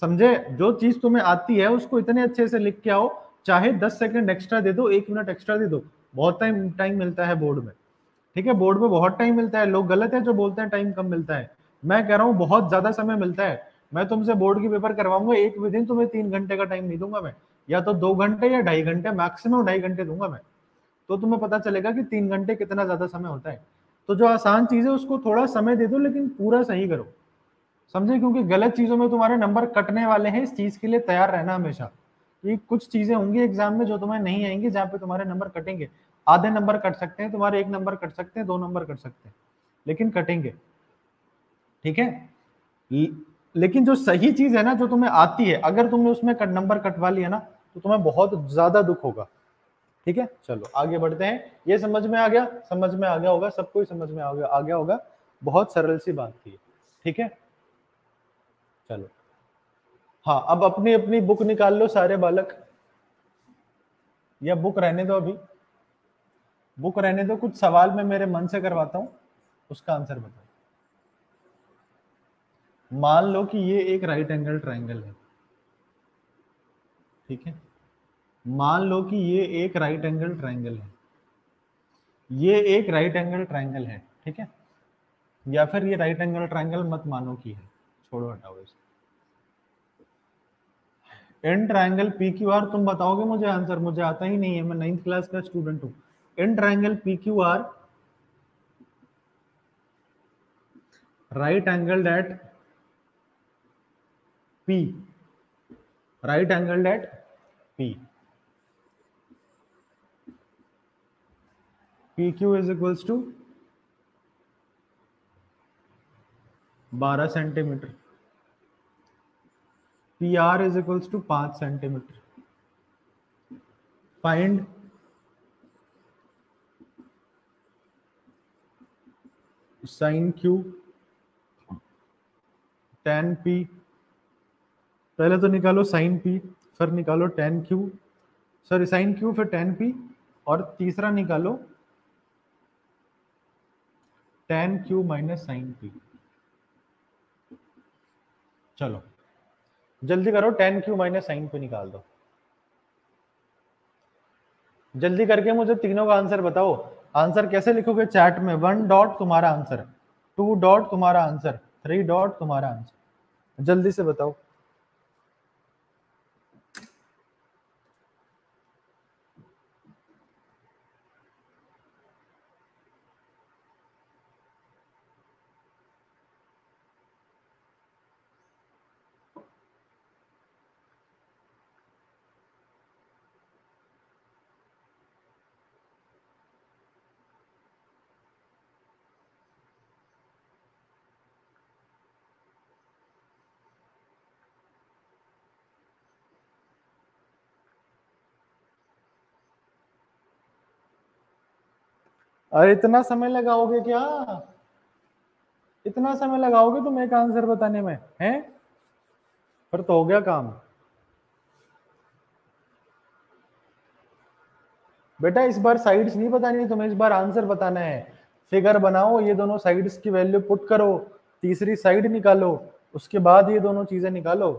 समझे? जो चीज तुम्हें आती है उसको इतने अच्छे से लिख के आओ, चाहे 10 सेकंड एक्स्ट्रा दे दो, 1 मिनट एक्स्ट्रा दे दो, बहुत टाइम मिलता है बोर्ड में। ठीक है, बोर्ड में बहुत टाइम मिलता है। लोग गलत है जो बोलते हैं टाइम कम मिलता है, मैं कह रहा हूँ बहुत ज्यादा समय मिलता है। मैं तुमसे बोर्ड की पेपर करवाऊंगा, एक भी दिन तुम्हें 3 घंटे का टाइम नहीं दूंगा मैं, या तो 2 घंटे या 2.5 घंटे, मैक्सिमम 2.5 घंटे दूंगा मैं। तो तुम्हें पता चलेगा कि 3 घंटे कितना ज्यादा समय होता है। तो जो आसान चीज है उसको थोड़ा समय दे दो, लेकिन पूरा सही करो। समझे? क्योंकि गलत चीजों में तुम्हारे नंबर कटने वाले हैं, इस चीज के लिए तैयार रहना हमेशा। ये कुछ चीजें होंगी एग्जाम में जो तुम्हें नहीं आएंगी, जहाँ पे तुम्हारे नंबर कटेंगे। आधे नंबर कट सकते हैं तुम्हारे, 1 नंबर कट सकते हैं, 2 नंबर कट सकते हैं, लेकिन कटेंगे। ठीक है, लेकिन जो सही चीज है ना, जो तुम्हें आती है, अगर तुमने उसमें नंबर कटवा लिया ना, तो तुम्हें बहुत ज्यादा दुख होगा। ठीक है, चलो आगे बढ़ते हैं। ये समझ में आ गया? समझ में आ गया होगा, सबको ही समझ में आ गया होगा। बहुत सरल सी बात थी। ठीक है, चलो। हाँ, अब अपनी अपनी बुक निकाल लो सारे बालक, या बुक रहने दो अभी, बुक रहने दो। कुछ सवाल मैं मेरे मन से करवाता हूं, उसका आंसर बताओ। मान लो कि ये एक राइट एंगल ट्राइंगल है। ठीक है, मान लो कि ये एक राइट एंगल ट्राइंगल है, ये एक राइट एंगल ट्राइंगल है। ठीक है, या फिर ये राइट एंगल ट्राइंगल मत मानो कि है, छोड़ो हटाओ इसे। इन ट्राइंगल पी क्यू आर, तुम बताओगे मुझे आंसर, मुझे आता ही नहीं है, मैं 9th क्लास का स्टूडेंट हूं। In triangle P Q R right angle at P, right angle at P, P Q is equals to 12 centimetre, P R is equals to 5 centimetre. Find sine Q tan P. पहले तो निकालो sine P, फिर निकालो tan Q, sorry sine Q, फिर tan P, और तीसरा निकालो tan Q minus sine P. चलो जल्दी करो, tan Q minus sine P निकाल दो। जल्दी करके मुझे तीनों का आंसर बताओ। आंसर कैसे लिखोगे चैट में? 1 डॉट तुम्हारा आंसर, 2 डॉट तुम्हारा आंसर, 3 डॉट तुम्हारा आंसर। जल्दी से बताओ। अरे इतना समय लगाओगे क्या? इतना समय लगाओगे तुम एक आंसर बताने में? हैं? फिर तो हो गया काम। बेटा इस बार साइड्स नहीं बतानी तुम्हें, इस बार आंसर बताना है। फिगर बनाओ, ये दोनों साइड्स की वैल्यू पुट करो, तीसरी साइड निकालो, उसके बाद ये दोनों चीजें निकालो।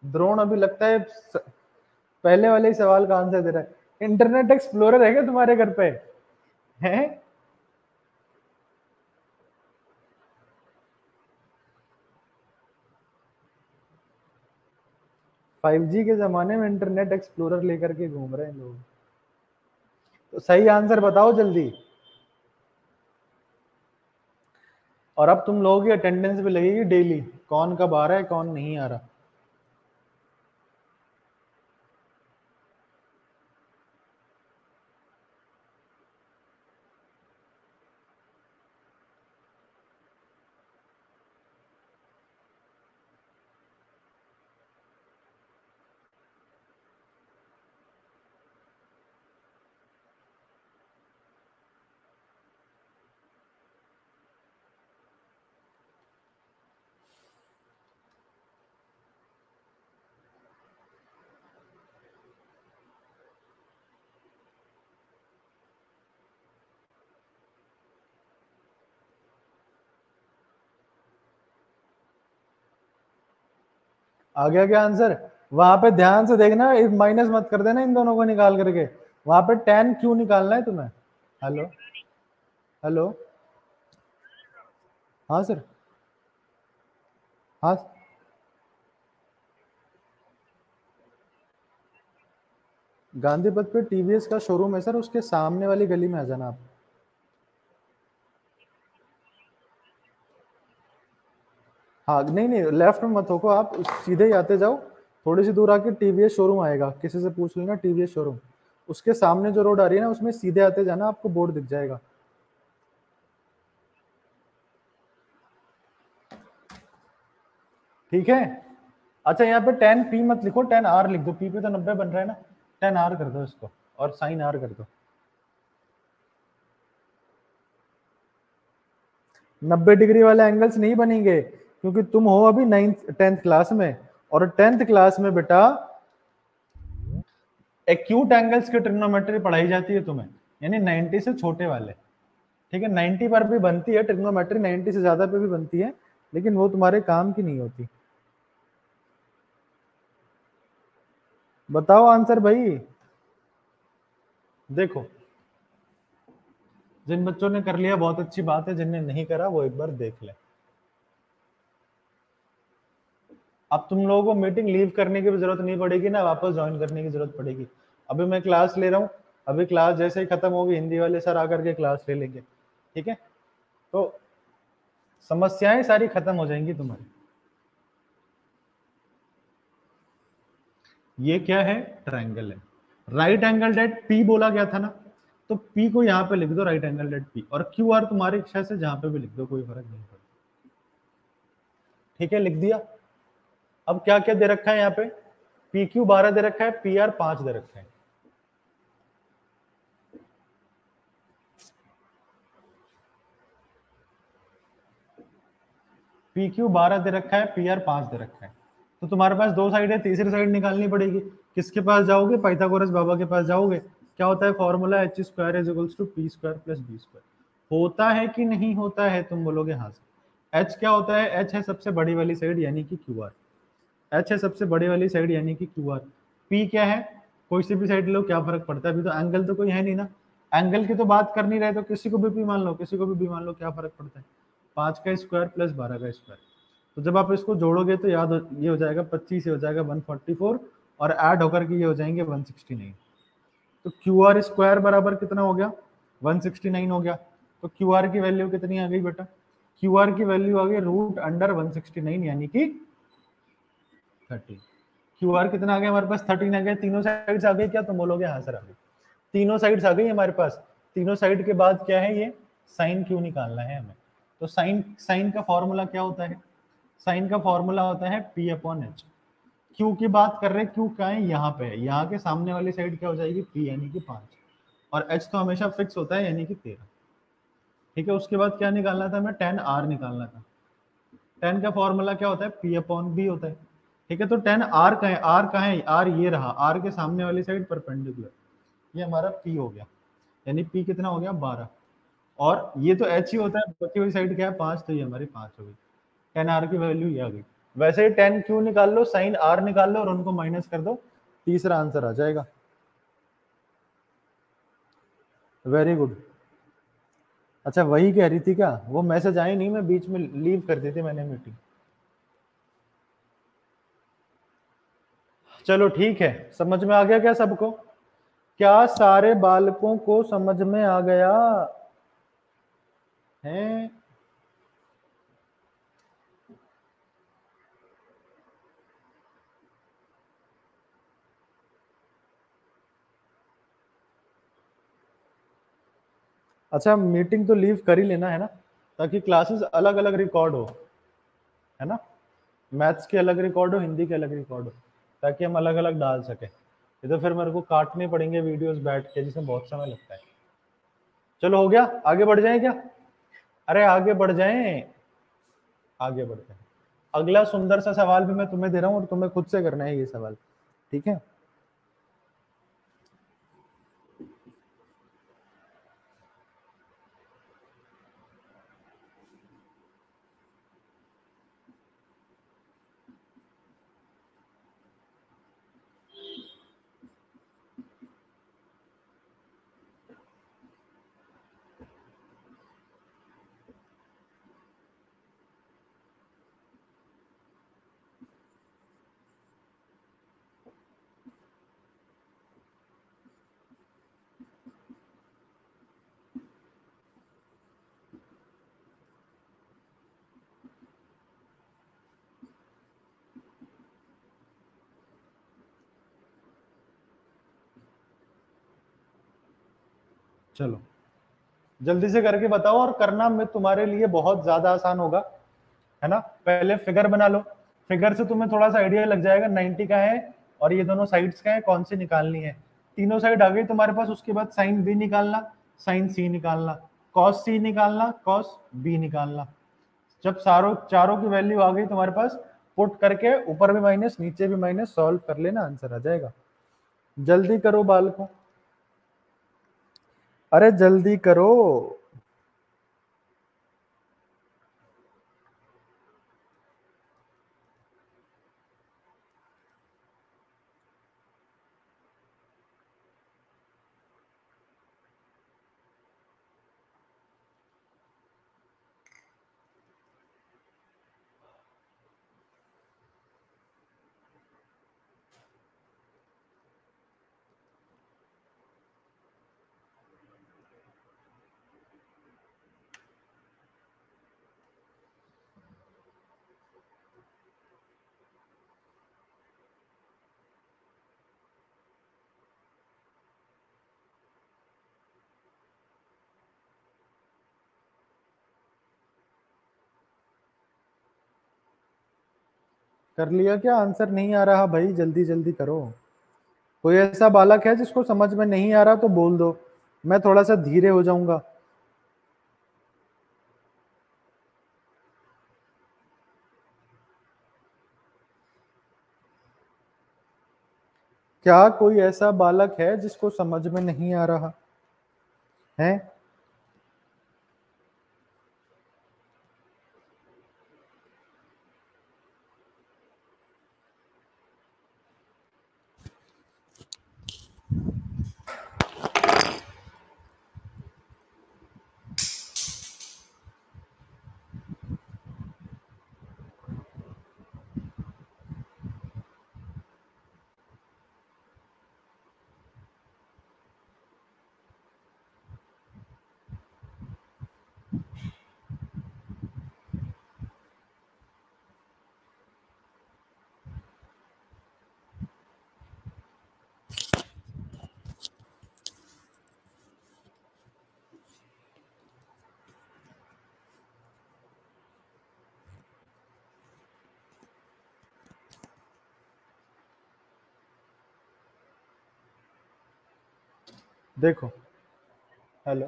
द्रोण अभी लगता है पहले वाले ही सवाल का आंसर दे रहा है। इंटरनेट एक्सप्लोरर है क्या तुम्हारे घर पे? हैं? 5G के जमाने में इंटरनेट एक्सप्लोरर लेकर के घूम रहे हैं लोग। तो सही आंसर बताओ जल्दी। और अब तुम लोगों की अटेंडेंस भी लगेगी डेली, कौन कब आ रहा है कौन नहीं आ रहा। आ गया क्या आंसर? वहां पे ध्यान से देखना, माइनस मत कर देना इन दोनों को निकाल करके। वहां पे tan क्यों निकालना है तुम्हें? हेलो हेलो, हाँ सर, हाँ गांधी पथ पे टीवीएस का शोरूम है सर, उसके सामने वाली गली में आ जाना आप। हाँ नहीं नहीं, लेफ्ट में मत होको आप, सीधे ही आते जाओ, थोड़ी सी दूर आके टीवीएस शोरूम आएगा, किसी से पूछ लेना टीवीएस शोरूम। उसके सामने जो रोड आ रही है ना, उसमें सीधे आते जाना, आपको बोर्ड दिख जाएगा। ठीक है। अच्छा यहाँ पे tan p मत लिखो, tan r लिख दो, p पे तो 90 बन रहा है ना, tan r कर दो इसको, और sin r कर दो। 90 डिग्री वाले एंगल्स नहीं बनेंगे, क्योंकि तुम हो अभी 10th क्लास में, और 10th क्लास में बेटा एक्यूट एंगल्स की ट्रिग्नोमेट्री पढ़ाई जाती है तुम्हें, यानी 90 से छोटे वाले। ठीक है, 90 पर भी बनती है ट्रिग्नोमेट्री, 90 से ज्यादा पे भी बनती है, लेकिन वो तुम्हारे काम की नहीं होती। बताओ आंसर भाई। देखो, जिन बच्चों ने कर लिया बहुत अच्छी बात है, जिनने नहीं करा वो एक बार देख ले। अब तुम लोगों को मीटिंग लीव करने की भी जरूरत नहीं पड़ेगी ना, वापस ज्वाइन करने की जरूरत पड़ेगी। अभी मैं क्लास ले रहा हूँ, अभी क्लास जैसे ही खत्म होगी हिंदी वाले सर आकर के क्लास ले लेंगे। ठीक है, तो समस्याएं सारी खत्म हो जाएंगी तुम्हारी। ये क्या है? ट्रायंगल है। राइट एंगल डेट पी बोला गया था ना, तो पी को यहाँ पे लिख दो राइट एंगल डेट पी, और क्यू आर तुम्हारी इच्छा से जहां पे भी लिख दो, कोई फर्क नहीं पड़ता। ठीक है, लिख दिया। अब क्या क्या दे रखा है यहाँ पे? पी क्यू 12 दे रखा है, पी आर 5 दे रखा है। पी क्यू 12 दे रखा है, पी आर 5 दे रखा है। तो तुम्हारे पास दो साइड है, तीसरी साइड निकालनी पड़ेगी। किसके पास जाओगे? पाइथागोरस बाबा के पास जाओगे। क्या होता है formula? H square is equals to P square plus B square. होता है कि नहीं होता है? तुम बोलोगे हाँ से। एच क्या होता है? एच है सबसे बड़ी वाली साइड यानी कि क्यू आर। एच है सबसे बड़ी वाली साइड यानी कि क्यू आर। पी क्या है? कोई सी भी साइड लो, क्या फर्क पड़ता है, अभी तो एंगल तो कोई है नहीं ना। एंगल की तो बात कर नहीं रहे, तो किसी को भी पी मान लो, किसी को भी बी मान लो, क्या फर्क पड़ता है? 5 का स्क्वायर प्लस 12 का स्क्वायर। तो जब आप इसको जोड़ोगे तो ये हो जाएगा 25, ये हो जाएगा 144, और ऐड होकर के ये हो जाएंगे 169। तो क्यू आर स्क्वायर बराबर कितना हो गया? 169 हो गया। तो क्यू आर की वैल्यू कितनी आ गई बेटा? क्यू आर की वैल्यू आ गई रूट अंडर 169 यानी कि 30। क्यू आर कितना आ गया हमारे पास? 13 आ गया। तीनों साइड्स आ गई क्या? तुम बोलोगे हाँ सर आ गई। तीनों साइड्स आ गई हमारे पास। तीनों साइड के बाद क्या है? ये साइन क्यू निकालना है हमें। तो साइन का फॉर्मूला क्या होता है? साइन का फॉर्मूला होता है पी अपॉन एच। क्यू की बात कर रहे हैं, क्यू का है यहाँ पे है, यहाँ के सामने वाली साइड क्या हो जाएगी? पी यानी कि 5, और एच तो हमेशा फिक्स होता है यानी कि 13। ठीक है, उसके बाद क्या निकालना था हमें? टेन आर निकालना था। टेन का फॉर्मूला क्या होता है? पी अपॉन बी होता है। ठीक है, तो टेन आर का है, आर का है, आर ये रहा, आर के सामने वाली साइड परपेंडिकुलर, ये हमारा पी हो गया, यानी पी कितना हो गया? 12। और ये तो एच ही होता है, बची हुई साइड क्या है? 5, तो ये हमारी 5 हो गई। टेन आर की वैल्यू ये आ गई। वैसे ही टेन क्यू निकाल लो, साइन आर निकाल लो, और उनको माइनस कर दो, तीसरा आंसर आ जाएगा। Very good. अच्छा वही कह रही थी क्या? वो मैसेज आई नहीं, मैं बीच में लीव कर दी थी मैंने मीटिंग। चलो ठीक है, समझ में आ गया क्या सबको? क्या सारे बालकों को समझ में आ गया है? अच्छा, मीटिंग तो लीव कर ही लेना है ना, ताकि क्लासेस अलग अलग रिकॉर्ड हो, है ना? मैथ्स के अलग रिकॉर्ड हो, हिंदी के अलग रिकॉर्ड हो, ताकि हम अलग अलग डाल सके। ये तो फिर मेरे को काटने पड़ेंगे वीडियोस बैठ के, जिसमें बहुत समय लगता है। चलो हो गया, आगे बढ़ जाएं क्या? अरे आगे बढ़ जाएं, आगे बढ़ते हैं। अगला सुंदर सा सवाल भी मैं तुम्हें दे रहा हूँ और तुम्हें खुद से करना है ये सवाल, ठीक है? चलो जल्दी से करके बताओ, और करना में तुम्हारे लिए बहुत ज्यादा आसान होगा, है ना? पहले फिगर बना लो, फिगर से तुम्हें थोड़ा सा आइडिया लग जाएगा 90 का है और ये दोनों साइड्स का है, कौन सी निकालनी है। तीनों साइड आ गई तुम्हारे पास, उसके बाद साइन बी निकालना, साइन सी निकालना, कॉस सी निकालना, कॉस बी निकालना। जब चारों की वैल्यू आ गई तुम्हारे पास, पुट करके ऊपर भी माइनस नीचे भी माइनस, सॉल्व कर लेना, आंसर आ जाएगा। जल्दी करो बालकों, अरे जल्दी करो। कर लिया क्या? आंसर नहीं आ रहा भाई, जल्दी जल्दी करो। कोई ऐसा बालक है जिसको समझ में नहीं आ रहा तो बोल दो, मैं थोड़ा सा धीरे हो जाऊंगा। क्या कोई ऐसा बालक है जिसको समझ में नहीं आ रहा है? देखो, हेलो,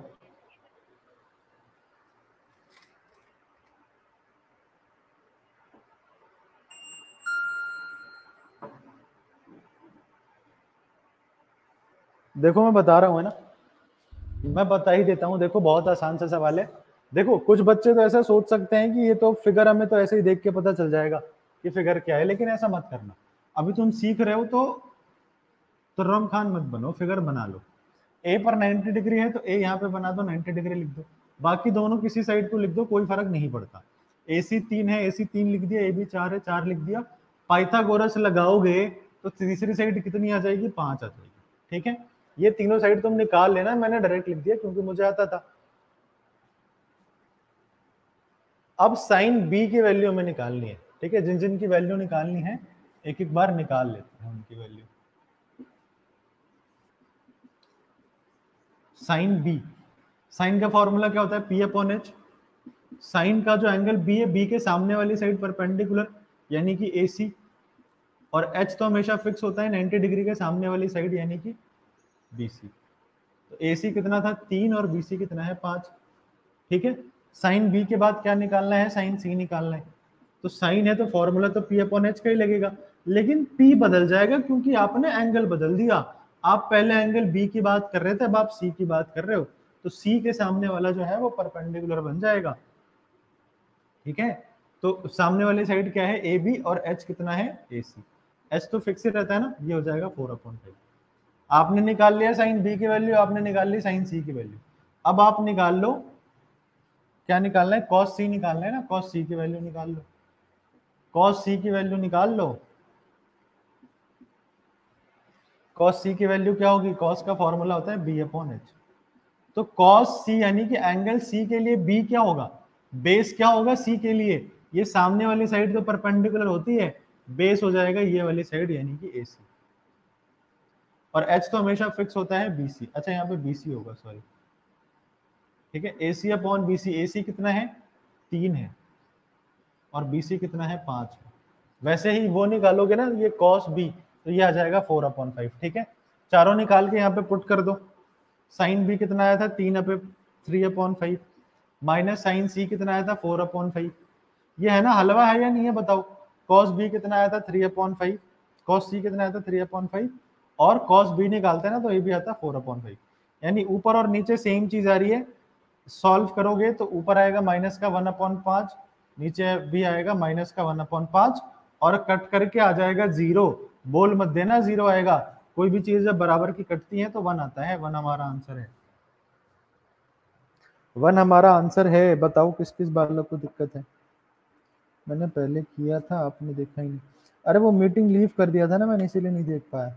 देखो मैं बता रहा हूँ, है ना? मैं बता ही देता हूँ, देखो बहुत आसान सा सवाल है। देखो कुछ बच्चे तो ऐसा सोच सकते हैं कि ये तो फिगर हमें तो ऐसे ही देख के पता चल जाएगा कि फिगर क्या है, लेकिन ऐसा मत करना। अभी तुम सीख रहे हो तो रम खान मत बनो, फिगर बना लो। ए पर 90 डिग्री है तो ए यहाँ पे बना दो, 90 डिग्री लिख दो। बाकी दोनों किसी साइड को लिख दो, कोई फर्क नहीं पड़ता। AC 3 है, AC 3 लिख दिया, AB 4 है, 4 लिख दिया। पाइथागोरस लगाओगे तो तीसरी साइड कितनी आ जाएगी, 5 आ जाएगी। ठीक है, ये तीनों साइड तुम निकाल लेना, मैंने डायरेक्ट लिख दिया क्योंकि मुझे आता था। अब साइन बी की वैल्यू हमें निकालनी है। ठीक है, जिन जिन की वैल्यू निकालनी है एक एक बार निकाल लेते हैं उनकी वैल्यू। साइन बी, साइन का फॉर्मूला क्या होता है, पी अपॉन एच। साइन का जो एंगल बी है, बी के सामने वाली साइड परपेंडिकुलर यानी कि ए सी, और एच तो हमेशा फिक्स होता है 90 डिग्री के सामने वाली साइड यानी कि बी सी। तो ए सी कितना था 3 और बी सी कितना है 5। ठीक है, साइन बी के बाद क्या निकालना है, साइन सी निकालना है। तो साइन है तो फॉर्मूला तो पी अपॉन एच का ही लगेगा, लेकिन पी बदल जाएगा क्योंकि आपने एंगल बदल दिया। आप पहले एंगल बी की बात कर रहे थे, अब आप सी की बात कर रहे हो, तो सी के सामने वाला जो है वो परपेंडिकुलर बन जाएगा। ठीक है, तो सामने वाली साइड क्या है, ए बी, और एच कितना है, ए सी। एच तो फिक्स ही रहता है ना, ये हो जाएगा 4/5। आपने निकाल लिया साइन बी की वैल्यू, आपने निकाल ली साइन सी की वैल्यू। अब आप निकाल लो, क्या निकालना है, कॉस सी निकालना है ना, कॉस सी की वैल्यू निकाल लो, कॉस सी की वैल्यू निकाल लो। कॉस सी की वैल्यू क्या होगी, कॉस का फॉर्मूला होता है बी अपॉन एच। तो कॉस सी यानी कि एंगल सी के लिए बी क्या होगा, बेस क्या होगा सी के लिए, ये सामने वाली साइड तो परपेंडिकुलर होती है, बेस हो जाएगा ये वाली साइड यानी कि ए सी, और एच तो हमेशा फिक्स होता है बी सी। अच्छा यहाँ पे बी सी होगा, सॉरी। ठीक है, ए सी अपॉन बी सी, ए सी कितना है 3 है और बी सी कितना है 5 है। वैसे ही वो निकालोगे ना ये कॉस बी, तो ये आ जाएगा 4/5। ठीक है, चारों निकाल के यहाँ पे पुट कर दो। साइन बी कितना आया था 3/5, माइनस साइन सी कितना आया था 4/5। ये है ना, हलवा है या नहीं है बताओ। कॉस बी कितना आया था 3/5, कॉस सी कितना आया था 3/5, और कॉस बी निकालते हैं ना तो ये भी आता है 4/5। यानी ऊपर और नीचे सेम चीज आ रही है। सॉल्व करोगे तो ऊपर आएगा माइनस का 1/5, नीचे भी आएगा माइनस का 1/5, और कट करके आ जाएगा 0। बोल मत देना 0 आएगा, कोई भी चीज जब बराबर की कटती है तो 1 आता है। 1 हमारा आंसर है, 1 हमारा आंसर है। बताओ किस किस बालक को दिक्कत है। मैंने पहले किया था, आपने देखा ही नहीं। अरे वो मीटिंग लीव कर दिया था ना मैंने, इसीलिए नहीं देख पाया,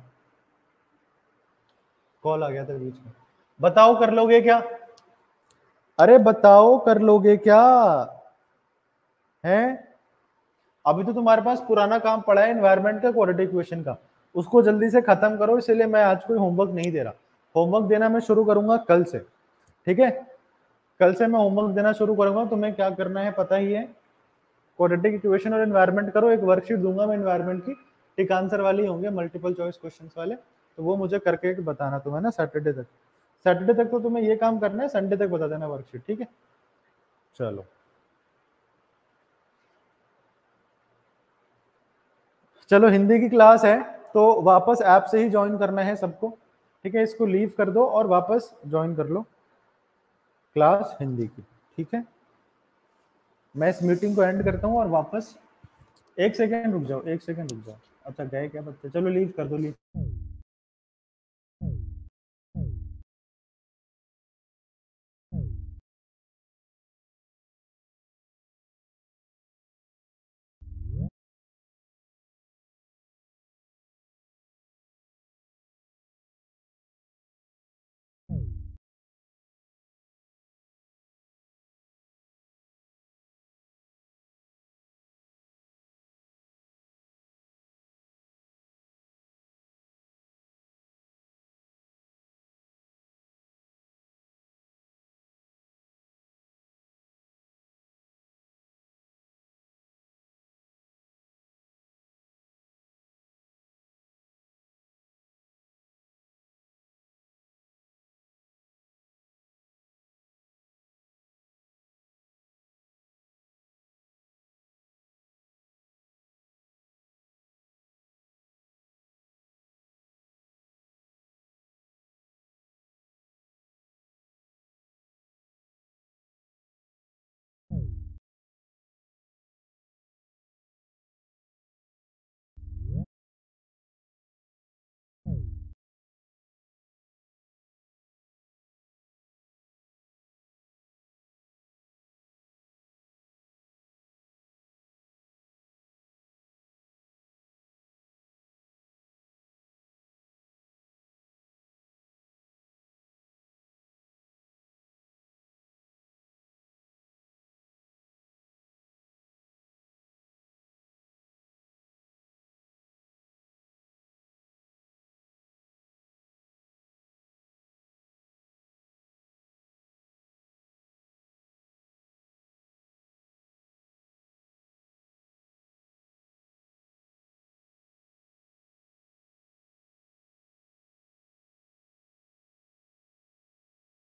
कॉल आ गया था बीच में। बताओ कर लोगे क्या, अरे बताओ कर लोगे क्या है। अभी तो तुम्हारे पास पुराना काम पड़ा है एनवायरनमेंट का, क्वाड्रेटिक इक्वेशन का, उसको जल्दी से खत्म करो। इसलिए मैं आज कोई होमवर्क नहीं दे रहा, होमवर्क देना मैं शुरू करूंगा कल से। ठीक है, कल से मैं होमवर्क देना शुरू करूंगा। तुम्हें क्या करना है पता ही है, क्वाड्रेटिक इक्वेशन और एनवायरनमेंट करो। एक वर्कशीट दूंगा मैं एनवायरनमेंट की, टिक आंसर वाली होंगे, मल्टीपल चॉइस क्वेश्चन वाले, तो वो मुझे करके बताना तुम्हें ना सैटरडे तक। सैटरडे तक तो तुम्हें ये काम करना है, संडे तक बता देना वर्कशीट। ठीक है, चलो चलो, हिंदी की क्लास है तो वापस ऐप से ही ज्वाइन करना है सबको। ठीक है, इसको लीव कर दो और वापस ज्वाइन कर लो क्लास हिंदी की। ठीक है, मैं इस मीटिंग को एंड करता हूँ और वापस 1 सेकेंड रुक जाओ, 1 सेकेंड रुक जाओ। अच्छा गए क्या बच्चे, चलो लीव कर दो, लीव।